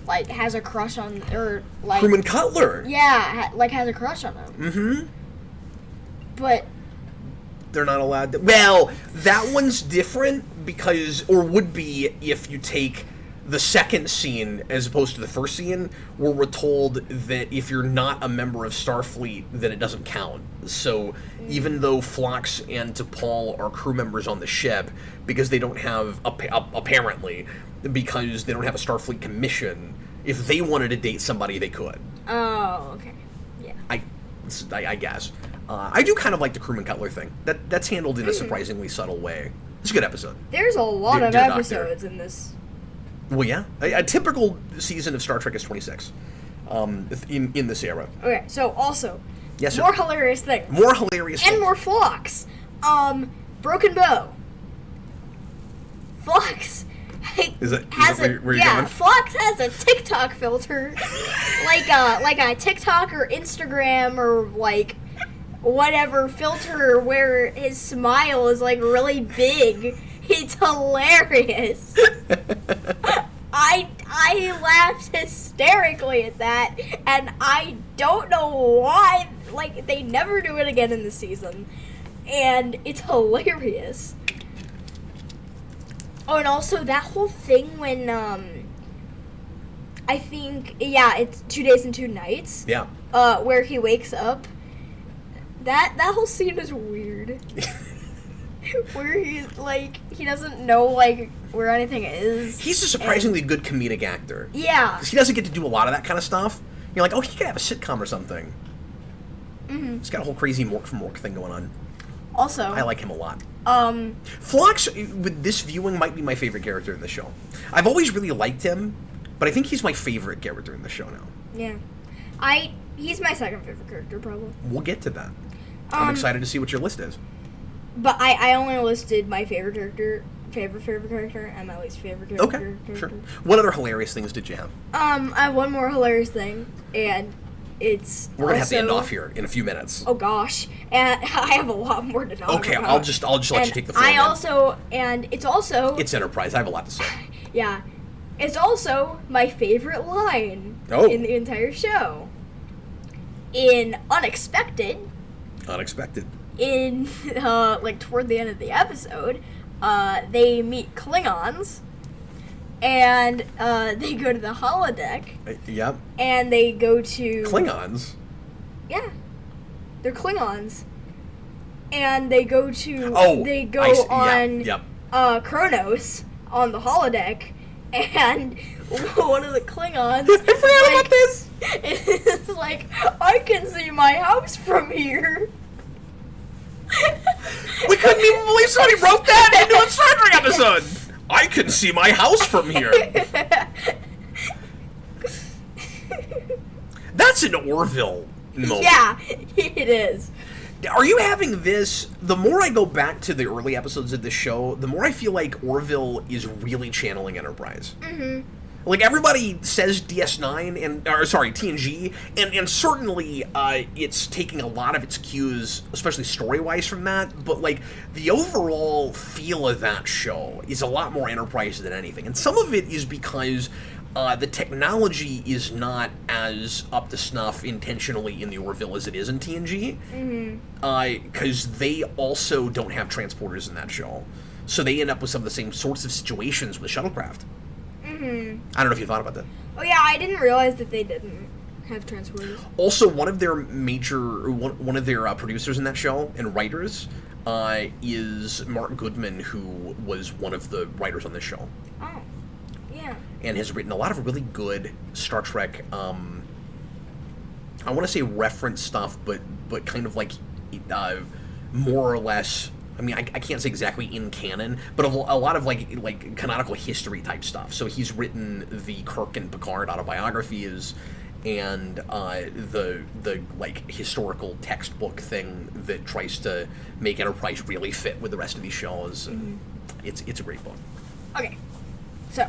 B: has a crush on, or, like...
A: Crewman Cutler!
B: Yeah, has a crush on him.
A: Mm-hmm.
B: But...
A: They're not allowed to... Well, that one's different because, or would be if you take the second scene as opposed to the first scene, where we're told that if you're not a member of Starfleet, then it doesn't count. So even though Phlox and T'Pol are crew members on the ship, because they don't have, apparently, because they don't have a Starfleet commission, if they wanted to date somebody, they could.
B: Oh, okay. Yeah.
A: I guess. I do kind of like the Crewman Cutler thing. That's handled in a surprisingly subtle way. It's a good episode.
B: There's a lot of episodes in this.
A: Well, yeah. A typical season of Star Trek is 26 in this era.
B: Okay, so also,
A: yes, sir.
B: More hilarious thing.
A: More hilarious
B: and more Phlox. Broken Bow. Phlox
A: is that where you're going?
B: Phlox has a TikTok filter, like a TikTok or Instagram or like whatever filter where his smile is like really big. It's hilarious. I laughed hysterically at that, and I don't know why. Like, they never do it again in the season, and it's hilarious. Oh, and also that whole thing when I think it's 2 days and 2 nights.
A: Yeah.
B: Where he wakes up. That whole scene is weird. Where he's like, he doesn't know like where anything is.
A: He's a surprisingly good comedic actor.
B: Yeah.
A: Because he doesn't get to do a lot of that kind of stuff. You're like, oh, he could have a sitcom or something.
B: Mm-hmm.
A: He's got a whole crazy Mork from Mork thing going on.
B: Also,
A: I like him a lot. Phlox, with this viewing, might be my favorite character in the show. I've always really liked him, but I think he's my favorite character in the show now.
B: Yeah. He's my second favorite character, probably.
A: We'll get to that. I'm excited to see what your list is.
B: But I only listed my favorite character, favorite character, and my least favorite character.
A: Okay, sure. What other hilarious things did you have?
B: I have one more hilarious thing, and it's
A: We're gonna have to end off here in a few minutes.
B: Oh gosh, and I have a lot more to talk about.
A: Okay, I'll just let you take the floor.
B: It's
A: Enterprise. I have a lot to say.
B: Yeah, it's also my favorite line in the entire show. In Unexpected. In, toward the end of the episode, they meet Klingons, and they go to the holodeck.
A: Yep.
B: And they go to...
A: Klingons?
B: Yeah. They're Klingons. And they go to... Kronos on the holodeck, and one of the Klingons...
A: I forgot about this!
B: It's like, I can see my house from here.
A: We couldn't even believe somebody wrote that into a Star Trek episode. I can see my house from here. That's an Orville moment.
B: Yeah, it is.
A: Are you having this... The more I go back to the early episodes of the show, the more I feel like Orville is really channeling Enterprise.
B: Mm-hmm.
A: Like, everybody says DS9, TNG, and certainly it's taking a lot of its cues, especially story-wise, from that, but, like, the overall feel of that show is a lot more Enterprise than anything. And some of it is because the technology is not as up to snuff intentionally in the Orville as it is in TNG, because they also don't have transporters in that show. So they end up with some of the same sorts of situations with shuttlecraft. I don't know if you thought about that.
B: Oh yeah, I didn't realize that they didn't have transporters.
A: Also, one of their producers in that show and writers is Mark Goodman, who was one of the writers on this show.
B: Oh, yeah.
A: And has written a lot of really good Star Trek, I want to say reference stuff, but kind of like more or less, I mean, I can't say exactly in canon, but a lot of like canonical history type stuff. So he's written the Kirk and Picard autobiographies, and the like historical textbook thing that tries to make Enterprise really fit with the rest of these shows. It's a great book.
B: Okay, so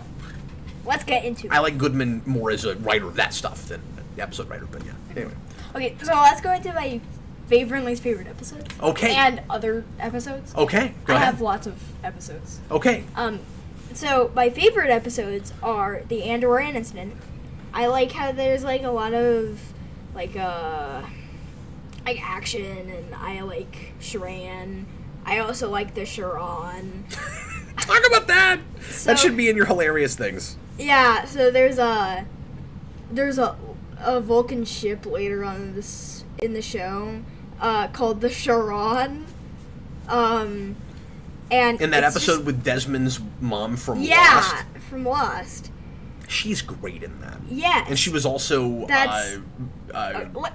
B: let's get into it.
A: I like Goodman more as a writer of that stuff than the episode writer, but yeah. Anyway.
B: Okay, so let's go into my favorite and least favorite episodes.
A: Okay.
B: And other episodes.
A: Okay, go
B: I
A: ahead.
B: have lots of episodes.
A: Okay.
B: So my favorite episodes are the Andorian incident. I like how there's like a lot of like action, and I like Shran. I also like the Sharon.
A: Talk about that.
B: So,
A: that should be in your hilarious things.
B: Yeah, so there's a Vulcan ship later on in the show called the Sharon. And
A: in that episode with Desmond's mom from Lost.
B: Yeah, from Lost.
A: She's great in that.
B: Yes.
A: And she was also
B: you know what?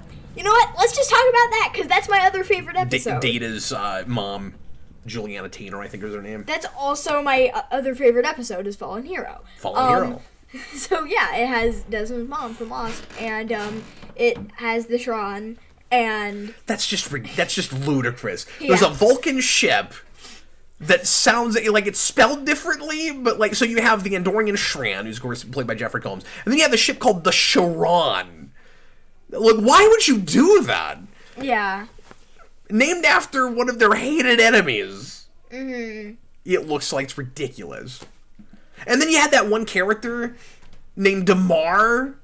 B: Let's just talk about that, because that's my other favorite episode.
A: Data's mom, Juliana Taynor, I think is her name.
B: That's also my other favorite episode, is Fallen Hero.
A: Fallen Hero.
B: So yeah, it has Desmond's mom from Lost, and it has the Shran, and
A: that's just ludicrous.
B: Yeah.
A: There's a Vulcan ship that sounds like it's spelled differently, but like, so you have the Andorian Shran, who's of course played by Jeffrey Combs, and then you have the ship called the Sharon. Like, why would you do that?
B: Yeah.
A: Named after one of their hated enemies. It looks like it's ridiculous. And then you had that one character named Damar,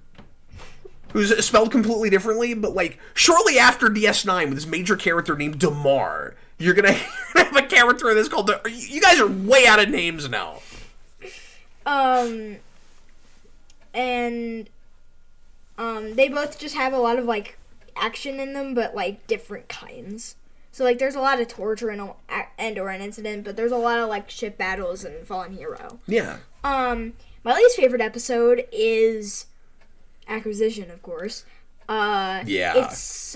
A: who's spelled completely differently, but like shortly after DS9 with this major character named Damar, you're gonna have a character in this called you guys are way out of names now.
B: And they both just have a lot of like action in them, but like different kinds. So like there's a lot of torture in Andorian Incident, but there's a lot of like ship battles in Fallen Hero.
A: Yeah.
B: My least favorite episode is Acquisition, of course.
A: Yeah.
B: It's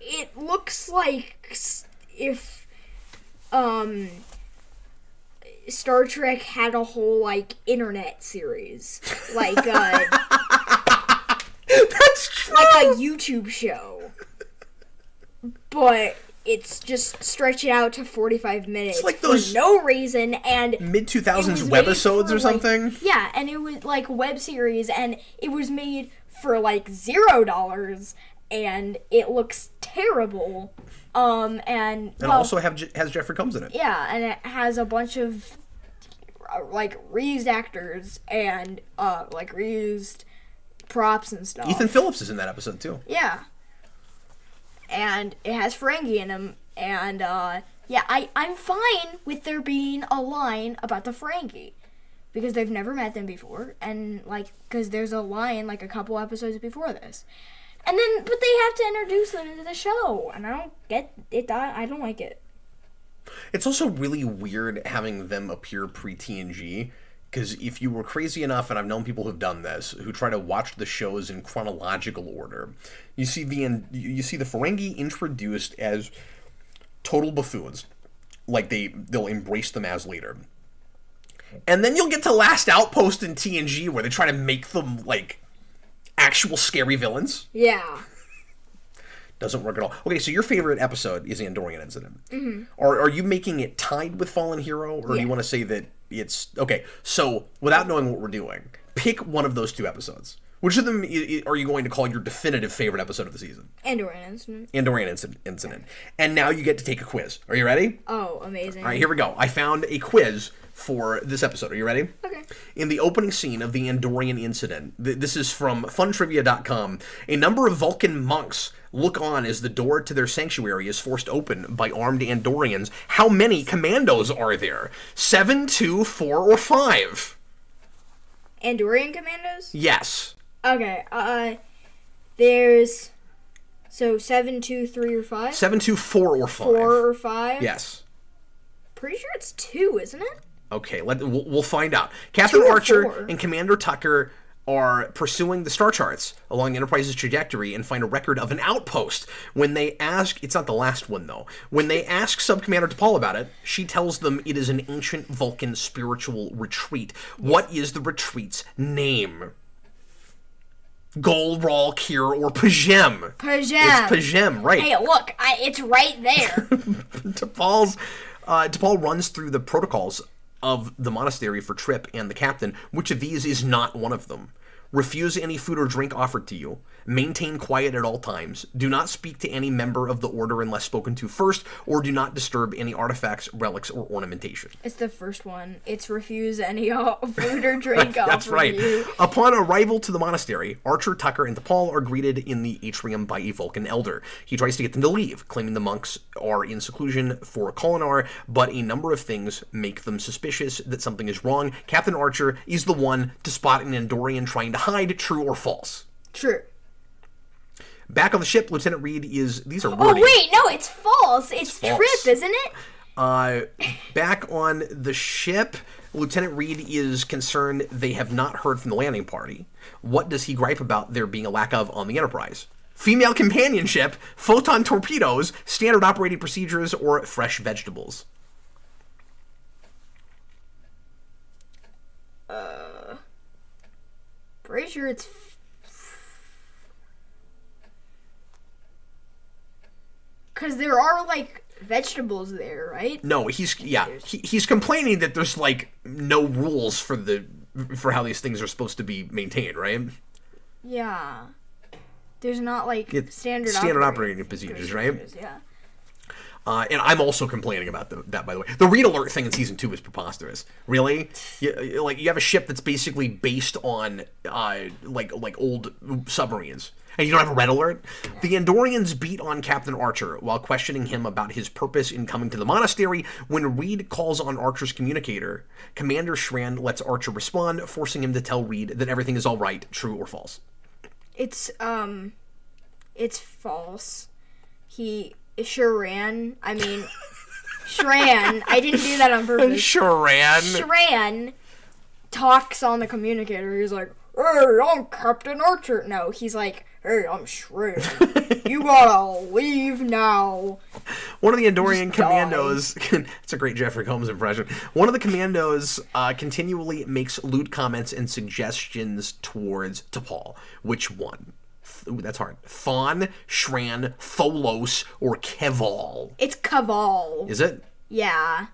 B: it looks like if Star Trek had a whole like internet series, like
A: that's true.
B: like a YouTube show, but it's just stretched out to 45 minutes
A: like those
B: for no reason, and
A: mid-2000s webisodes or something.
B: Like, yeah, and it was like a web series, and it was made for like $0, and it looks terrible. And
A: also has Jeffrey Combs in it.
B: Yeah, and it has a bunch of like reused actors and like reused props and stuff.
A: Ethan Phillips is in that episode too.
B: Yeah. And it has Ferengi in him, and yeah, I'm fine with there being a line about the Ferengi, because they've never met them before, and like, because there's a line like a couple episodes before this, and then but they have to introduce them into the show, and I don't get it. I don't like it.
A: It's also really weird having them appear pre-TNG, because if you were crazy enough, and I've known people who've done this, who try to watch the shows in chronological order, you see the Ferengi introduced as total buffoons, like they'll embrace them as later, and then you'll get to Last Outpost in TNG where they try to make them like actual scary villains.
B: Yeah.
A: Doesn't work at all. Okay, so your favorite episode is the Andorian Incident. Mm-hmm. Are you making it tied with Fallen Hero, or do you want to say that it's okay. So without knowing what we're doing, pick one of those 2 episodes. Which of them are you going to call your definitive favorite episode of the season?
B: Andorian Incident.
A: Andorian Incident. And now you get to take a quiz. Are you ready?
B: Oh, amazing.
A: All right, here we go. I found a quiz for this episode. Are you ready?
B: Okay.
A: In the opening scene of the Andorian Incident, this is from funtrivia.com, a number of Vulcan monks look on as the door to their sanctuary is forced open by armed Andorians. How many commandos are there? 7, 2, 4, or 5?
B: Andorian commandos?
A: Yes.
B: Okay, there's, so 7, 2, 3, or 5?
A: 7, 2, 4, or 5.
B: 4 or 5?
A: Yes.
B: Pretty sure it's 2, isn't it?
A: Okay, we'll find out. Captain
B: 2 or
A: Archer
B: 4?
A: and Commander Tucker are pursuing the star charts along Enterprise's trajectory and find a record of an outpost. When they ask, it's not the last one though, when they ask Sub-Commander T'Pol about it, she tells them it is an ancient Vulcan spiritual retreat. What is the retreat's name? Gol, Ral, Kir, or Pajem?
B: Pajem.
A: It's Pajem, right.
B: Hey, look, it's right there.
A: T'Pol runs through the protocols of the monastery for Trip and the captain. Which of these is not one of them? Refuse any food or drink offered to you. Maintain quiet at all times. Do not speak to any member of the order unless spoken to first, or do not disturb any artifacts, relics, or ornamentation.
B: It's the first one. It's refuse any food or drink offered
A: That's right.
B: you.
A: Upon arrival to the monastery, Archer, Tucker, and T'Pol are greeted in the atrium by a Vulcan elder. He tries to get them to leave, claiming the monks are in seclusion for Kolinar, but a number of things make them suspicious that something is wrong. Captain Archer is the one to spot an Andorian trying to hide. True or false?
B: True.
A: Back on the ship, Lieutenant Reed is... These are wordy.
B: Oh, wait, no, it's false. It's
A: false.
B: Trip, isn't it?
A: Back on the ship, Lieutenant Reed is concerned they have not heard from the landing party. What does he gripe about there being a lack of on the Enterprise? Female companionship, photon torpedoes, standard operating procedures, or fresh vegetables?
B: Pretty sure it's... Because there are, like, vegetables there, right?
A: No, he's complaining that there's, like, no rules for how these things are supposed to be maintained, right?
B: Yeah. There's not, like, standard
A: operating procedures, right?
B: Yeah.
A: And I'm also complaining about that, by the way. The read alert thing in season 2 is preposterous. Really? You have a ship that's basically based on like old submarines, and you don't have a red alert. The Andorians beat on Captain Archer while questioning him about his purpose in coming to the monastery. When Reed calls on Archer's communicator, Commander Shran lets Archer respond, forcing him to tell Reed that everything is all right. True or false?
B: It's false. Shran, I didn't do that on purpose. Shran talks on the communicator. He's like, "Hey, I'm Captain Archer." No, he's like, "Hey, I'm Shran. You gotta leave now."
A: One of the Andorian commandos, it's a great Jeffrey Combs impression. One of the commandos continually makes lewd comments and suggestions towards T'Pol. Which one? Ooh, that's hard. Thon, Shran, Tholos, or Keval?
B: It's Keval.
A: Is it?
B: Yeah.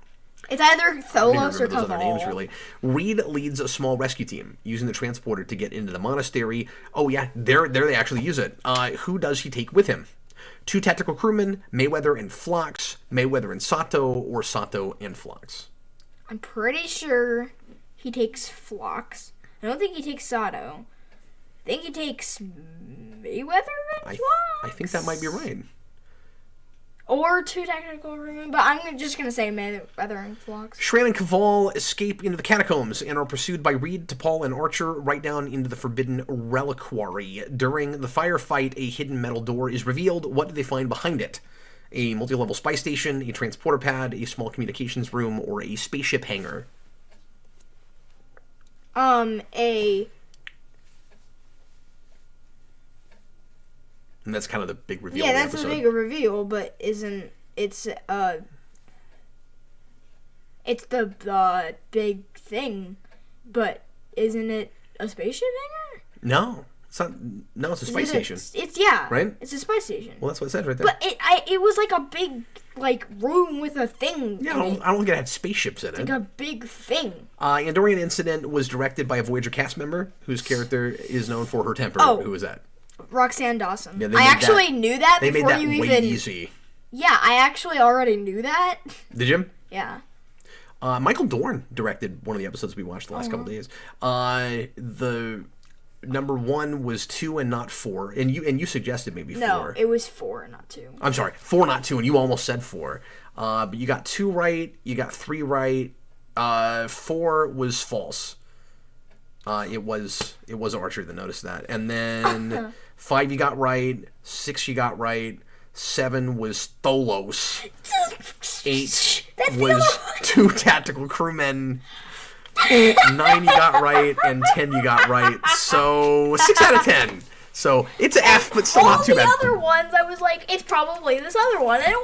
B: It's either Tholos or Keval.
A: Those other names, really. Reed leads a small rescue team using the transporter to get into the monastery. Oh, yeah, there they actually use it. Who does he take with him? 2 tactical crewmen, Mayweather and Phlox, Mayweather and Sato, or Sato and Phlox?
B: I'm pretty sure he takes Phlox. I don't think he takes Sato. I think he takes Mayweather and Phlox?
A: I think that might be right.
B: Or 2 tactical crewmen, but I'm just going to say Mayweather and Phlox.
A: Shran and Keval escape into the catacombs and are pursued by Reed, T'Pol, and Archer right down into the forbidden reliquary. During the firefight, a hidden metal door is revealed. What do they find behind it? A multi-level spy station, a transporter pad, a small communications room, or a spaceship hangar? And that's kind of the big reveal.
B: Yeah, that's a big reveal, but it's the big thing, but isn't it a spaceship hangar?
A: No, it's not. No, it's a spice station.
B: It's yeah,
A: right.
B: It's a spice station.
A: Well, that's what it says right there.
B: But it was like a big like, room with a thing.
A: Yeah, I don't think it had spaceships in it.
B: Like a big thing.
A: Andorian Incident was directed by a Voyager cast member whose character is known for her temper.
B: Oh.
A: Who was that?
B: Roxanne Dawson.
A: Yeah,
B: I actually knew that
A: they
B: before
A: made that
B: you
A: way
B: even...
A: easy.
B: Yeah, I actually already knew that.
A: Did you?
B: Yeah.
A: Michael Dorn directed one of the episodes we watched the last couple days. The number 1 was 2 and not 4, and you suggested maybe 4.
B: No, it was 4, not 2.
A: I'm sorry, 4 not 2, and you almost said 4. But you got 2 right, you got 3 right. 4 was false. It was Archer that noticed that, and then 5 you got right, 6 you got right. 7 was Tholos. 8 was 2 tactical crewmen. 9 you got right, and 10 you got right. So 6 out of 10. So it's an F, but still not too bad.
B: All the other ones, I was like, it's probably this other one, and it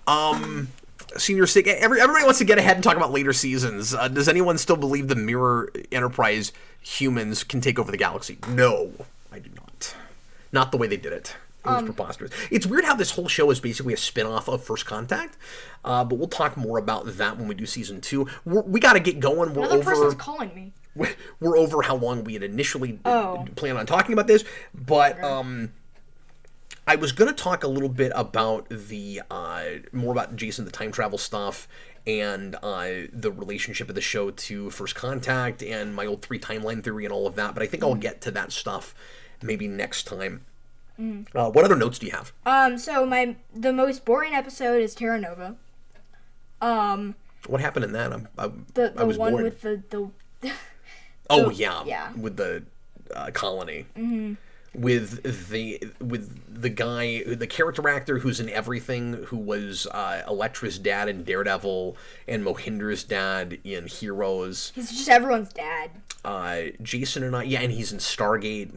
B: was.
A: Senior Stick. Everybody wants to get ahead and talk about later seasons. Does anyone still believe the Mirror Enterprise humans can take over the galaxy? No, I do not. Not the way they did it. It was preposterous. It's weird how this whole show is basically a spin-off of First Contact, but we'll talk more about that when we do season 2. We got to get going.
B: Another person's calling me.
A: We're over how long we had initially planned on talking about this, but I was going to talk a little bit about the more about Jayson, the time travel stuff, and the relationship of the show to First Contact, and my old 3 timeline theory and all of that. But I think I'll get to that stuff maybe next time. What other notes do you have?
B: So the most boring episode is Terra Nova.
A: What happened in that?
B: The
A: I was
B: one
A: bored.
B: with the
A: Oh yeah,
B: yeah.
A: With the colony. Mm-hmm. With the guy, the character actor who's in everything, who was Elektra's dad in Daredevil and Mohinder's dad in Heroes.
B: He's just everyone's dad.
A: Jayson and I, and he's in Stargate.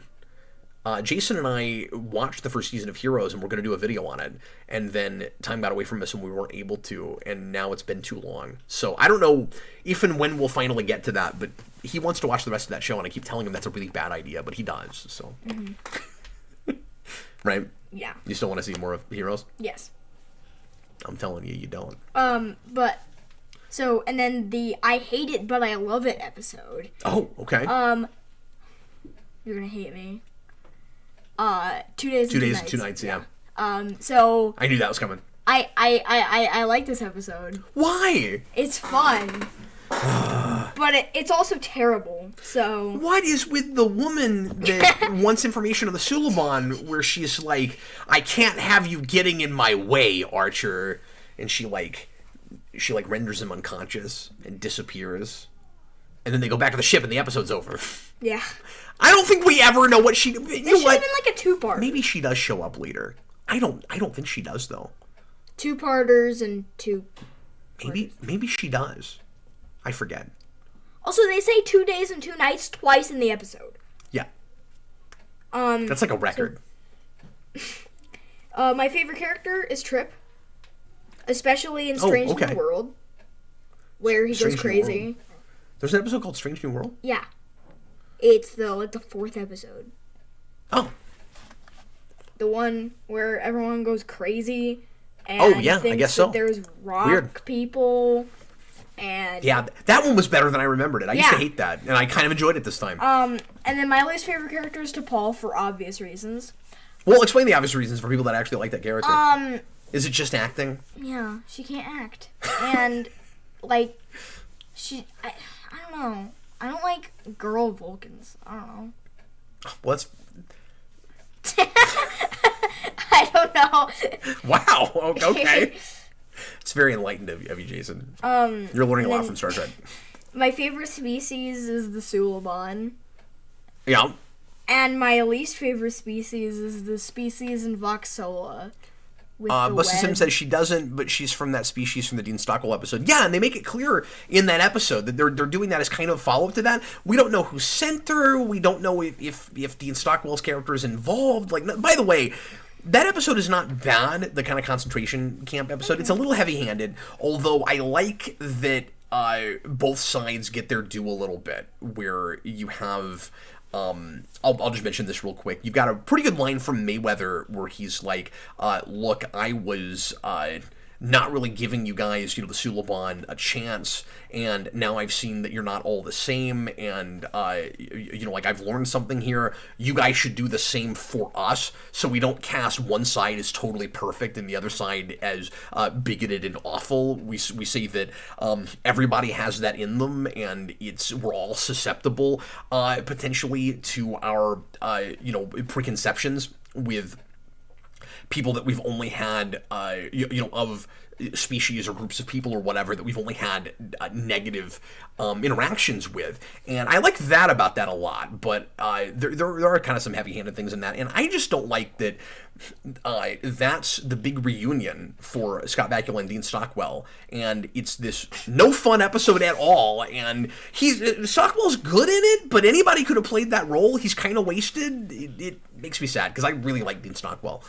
A: Jayson and I watched the first season of Heroes, and we're going to do a video on it. And then time got away from us, and we weren't able to. And now it's been too long. So I don't know if and when we'll finally get to that. But he wants to watch the rest of that show, and I keep telling him that's a really bad idea, but he does. So, right?
B: Yeah.
A: You still want to see more of Heroes?
B: Yes.
A: I'm telling you, you don't.
B: But so and then the I hate it but I love it episode.
A: Oh, okay.
B: You're gonna hate me. 2 days.
A: 2 days and 2 nights. Yeah.
B: So
A: I knew that was coming.
B: I like this episode.
A: Why?
B: It's fun. But it's also terrible, so...
A: What is with the woman that wants information on the Suliban, where she's like, I can't have you getting in my way, Archer, and she renders him unconscious and disappears, and then they go back to the ship and the episode's over.
B: Yeah.
A: I don't think we ever know what she... You know
B: should have
A: what?
B: been like a 2-part.
A: Maybe she does show up later. I don't think she does, though.
B: 2-parters and 2...
A: Maybe she does. I forget.
B: Also, they say 2 days and 2 nights twice in the episode.
A: Yeah. That's like a record.
B: My favorite character is Trip. Especially in Strange New World. Where he goes crazy.
A: There's an episode called Strange New World?
B: Yeah. It's the 4th episode.
A: Oh.
B: The one where everyone goes crazy. And
A: I guess so.
B: There's rock people. And
A: yeah, that one was better than I remembered it. I used to hate that, and I kind of enjoyed it this time.
B: And then my least favorite character is T'Pol for obvious reasons.
A: Well, explain the obvious reasons for people that actually like that character. Is it just acting?
B: Yeah, she can't act. And, like, I don't know. I don't like girl Vulcans. I don't know.
A: Well, that's...
B: I don't know.
A: Wow, okay. It's very enlightened of you, Jayson. You're learning a lot from Star Trek.
B: My favorite species is the Suliban.
A: Yeah.
B: And my least favorite species is the species in Voxola.
A: Busta Sim says she doesn't, but she's from that species from the Dean Stockwell episode. Yeah, and they make it clear in that episode that they're doing that as kind of follow-up to that. We don't know who sent her. We don't know if Dean Stockwell's character is involved. Like, by the way... That episode is not bad, the kind of concentration camp episode. It's a little heavy-handed, although I like that both sides get their due a little bit, where you have I'll just mention this real quick. You've got a pretty good line from Mayweather where he's like, look, I was not really giving you guys, the Suliban a chance, and now I've seen that you're not all the same, and, like, I've learned something here. You guys should do the same for us, so we don't cast one side as totally perfect and the other side as bigoted and awful. We say that everybody has that in them, and we're all susceptible, potentially, to our, preconceptions with people that we've only had, of species or groups of people or whatever that we've only had negative interactions with. And I like that about that a lot, but there are kind of some heavy-handed things in that. And I just don't like that that's the big reunion for Scott Bakula and Dean Stockwell. And it's this no fun episode at all. And Stockwell's good in it, but anybody could have played that role. He's kind of wasted. It makes me sad because I really like Dean Stockwell.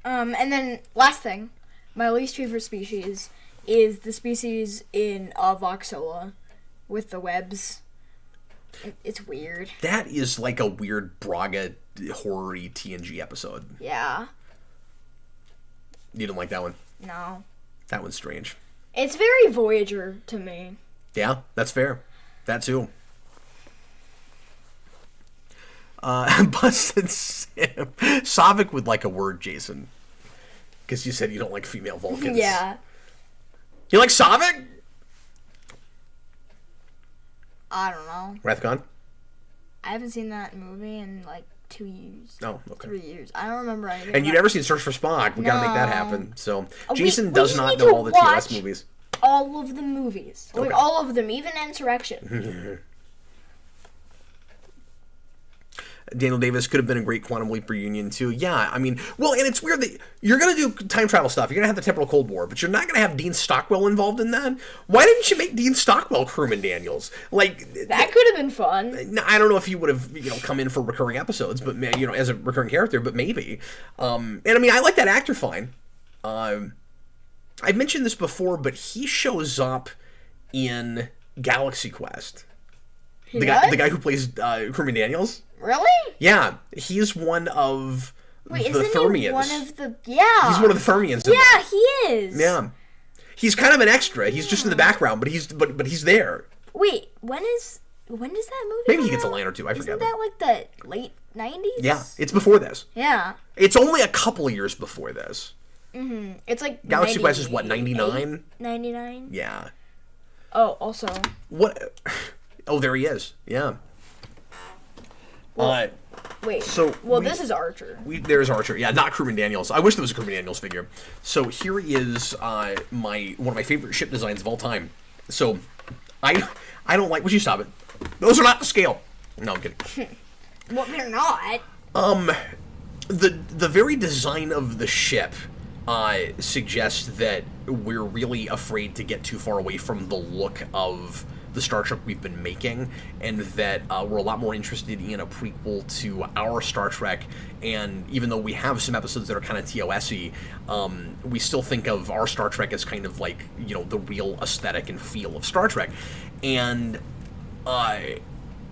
B: And then last thing, my least favorite species is the species in Voxola with the webs. It's weird.
A: That is like a weird Braga horror-y TNG episode.
B: Yeah.
A: You didn't like that one?
B: No.
A: That one's strange.
B: It's very Voyager to me.
A: Yeah, that's fair. That too. Busted Sam. Savik would like a word, Jason. Because you said you don't like female Vulcans.
B: Yeah.
A: You like Savik?
B: I don't know.
A: Retcon?
B: I haven't seen that movie in like 2 years.
A: Oh, okay.
B: 3 years. I don't remember anything.
A: And you've never seen Search for Spock. We gotta make that happen. So, Jason
B: we
A: does not know all the TOS movies.
B: All of the movies. Like, all of them, even Insurrection.
A: Daniel Davis could have been a great Quantum Leap reunion too. Yeah, I mean, well, and it's weird that you're going to do time travel stuff. You're going to have the Temporal Cold War, but you're not going to have Dean Stockwell involved in that. Why didn't you make Dean Stockwell Crewman Daniels? Like
B: that could have been fun.
A: I don't know if he would have come in for recurring episodes, but as a recurring character, but maybe. And I mean, I like that actor fine. I've mentioned this before, but he shows up in Galaxy Quest. The guy who plays Crewman Daniels.
B: Really?
A: Yeah, he's one of the Thermians.
B: He one of the He's
A: one of the Thermians.
B: Yeah, he is.
A: Yeah, he's kind of an extra. He's just in the background, but he's there.
B: Wait, when does that movie?
A: Maybe he gets a line or two. I forget.
B: Isn't that like the late 90s?
A: Yeah, it's before this.
B: Yeah.
A: It's only a couple of years before this.
B: Mm-hmm. It's like
A: Galaxy Quest is what, 99?
B: 99.
A: Yeah.
B: Oh, also.
A: What? Oh, there he is. Yeah.
B: Well, wait.
A: So
B: this is Archer.
A: There's Archer. Yeah, not Crewman Daniels. I wish there was a Crewman Daniels figure. So here is one of my favorite ship designs of all time. So I don't like. Would you stop it? Those are not the scale. No, I'm kidding.
B: Well, they're not.
A: The very design of the ship suggests that we're really afraid to get too far away from the look of the Star Trek we've been making, and that we're a lot more interested in a prequel to our Star Trek. And even though we have some episodes that are kind of TOS-y, we still think of our Star Trek as kind of like, the real aesthetic and feel of Star Trek. And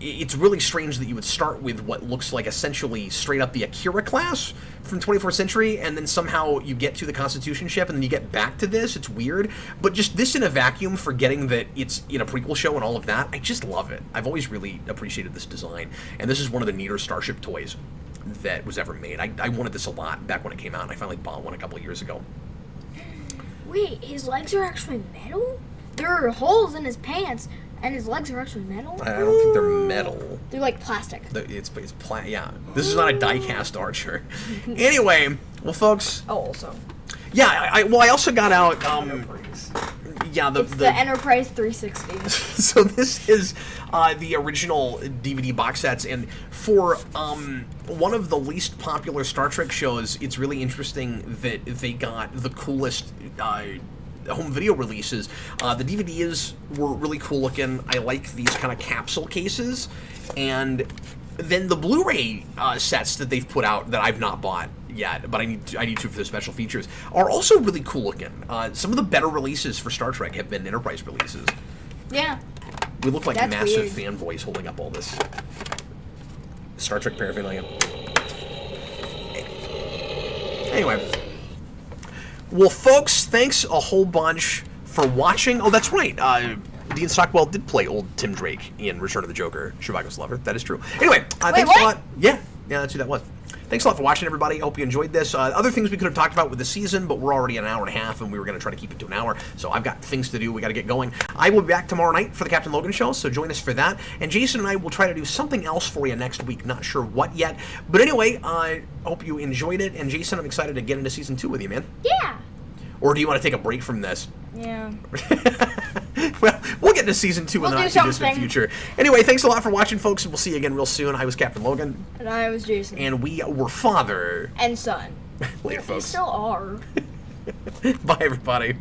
A: it's really strange that you would start with what looks like essentially straight up the Akira class from 24th Century, and then somehow you get to the Constitution ship, and then you get back to this. It's weird, but just this in a vacuum, forgetting that it's in a prequel show and all of that, I just love it. I've always really appreciated this design, and this is one of the neater Starship toys that was ever made. I wanted this a lot back when it came out, and I finally bought one a couple of years ago.
B: Wait, his legs are actually metal? There are holes in his pants, and his legs are actually metal?
A: I don't think they're metal.
B: They're like plastic.
A: Yeah. This is not a die-cast Archer. Anyway, well, folks.
B: Oh, also.
A: Yeah, I also got out. Yeah,
B: the Enterprise 360.
A: So this is the original DVD box sets, and for one of the least popular Star Trek shows, it's really interesting that they got the coolest home video releases. The DVDs were really cool looking. I like these kind of capsule cases, and then the Blu-ray sets that they've put out that I've not bought yet, but I need to for the special features, are also really cool looking. Some of the better releases for Star Trek have been Enterprise releases.
B: Yeah.
A: We look like massive fanboys holding up all this. Star Trek paraphernalia. Anyway. Well, folks, thanks a whole bunch for watching. Oh, that's right. Dean Stockwell did play old Tim Drake in Return of the Joker, Zhivago's lover. That is true. Anyway, thanks a lot. Yeah, that's who that was. Thanks a lot for watching, everybody. I hope you enjoyed this. Other things we could have talked about with the season, but we're already at an hour and a half, and we were going to try to keep it to an hour. So I've got things to do. We got to get going. I will be back tomorrow night for the Captain Logan show, so join us for that. And Jason and I will try to do something else for you next week. Not sure what yet. But anyway, I hope you enjoyed it. And Jason, I'm excited to get into season 2 with you, man.
B: Yeah.
A: Or do you want to take a break from this?
B: Yeah.
A: Well, we'll get to season 2 in the not too distant future. Anyway, thanks a lot for watching, folks, and we'll see you again real soon. I was Captain Logan.
B: And I was Jason.
A: And we were father.
B: And son.
A: Later, folks.
B: We still are.
A: Bye, everybody.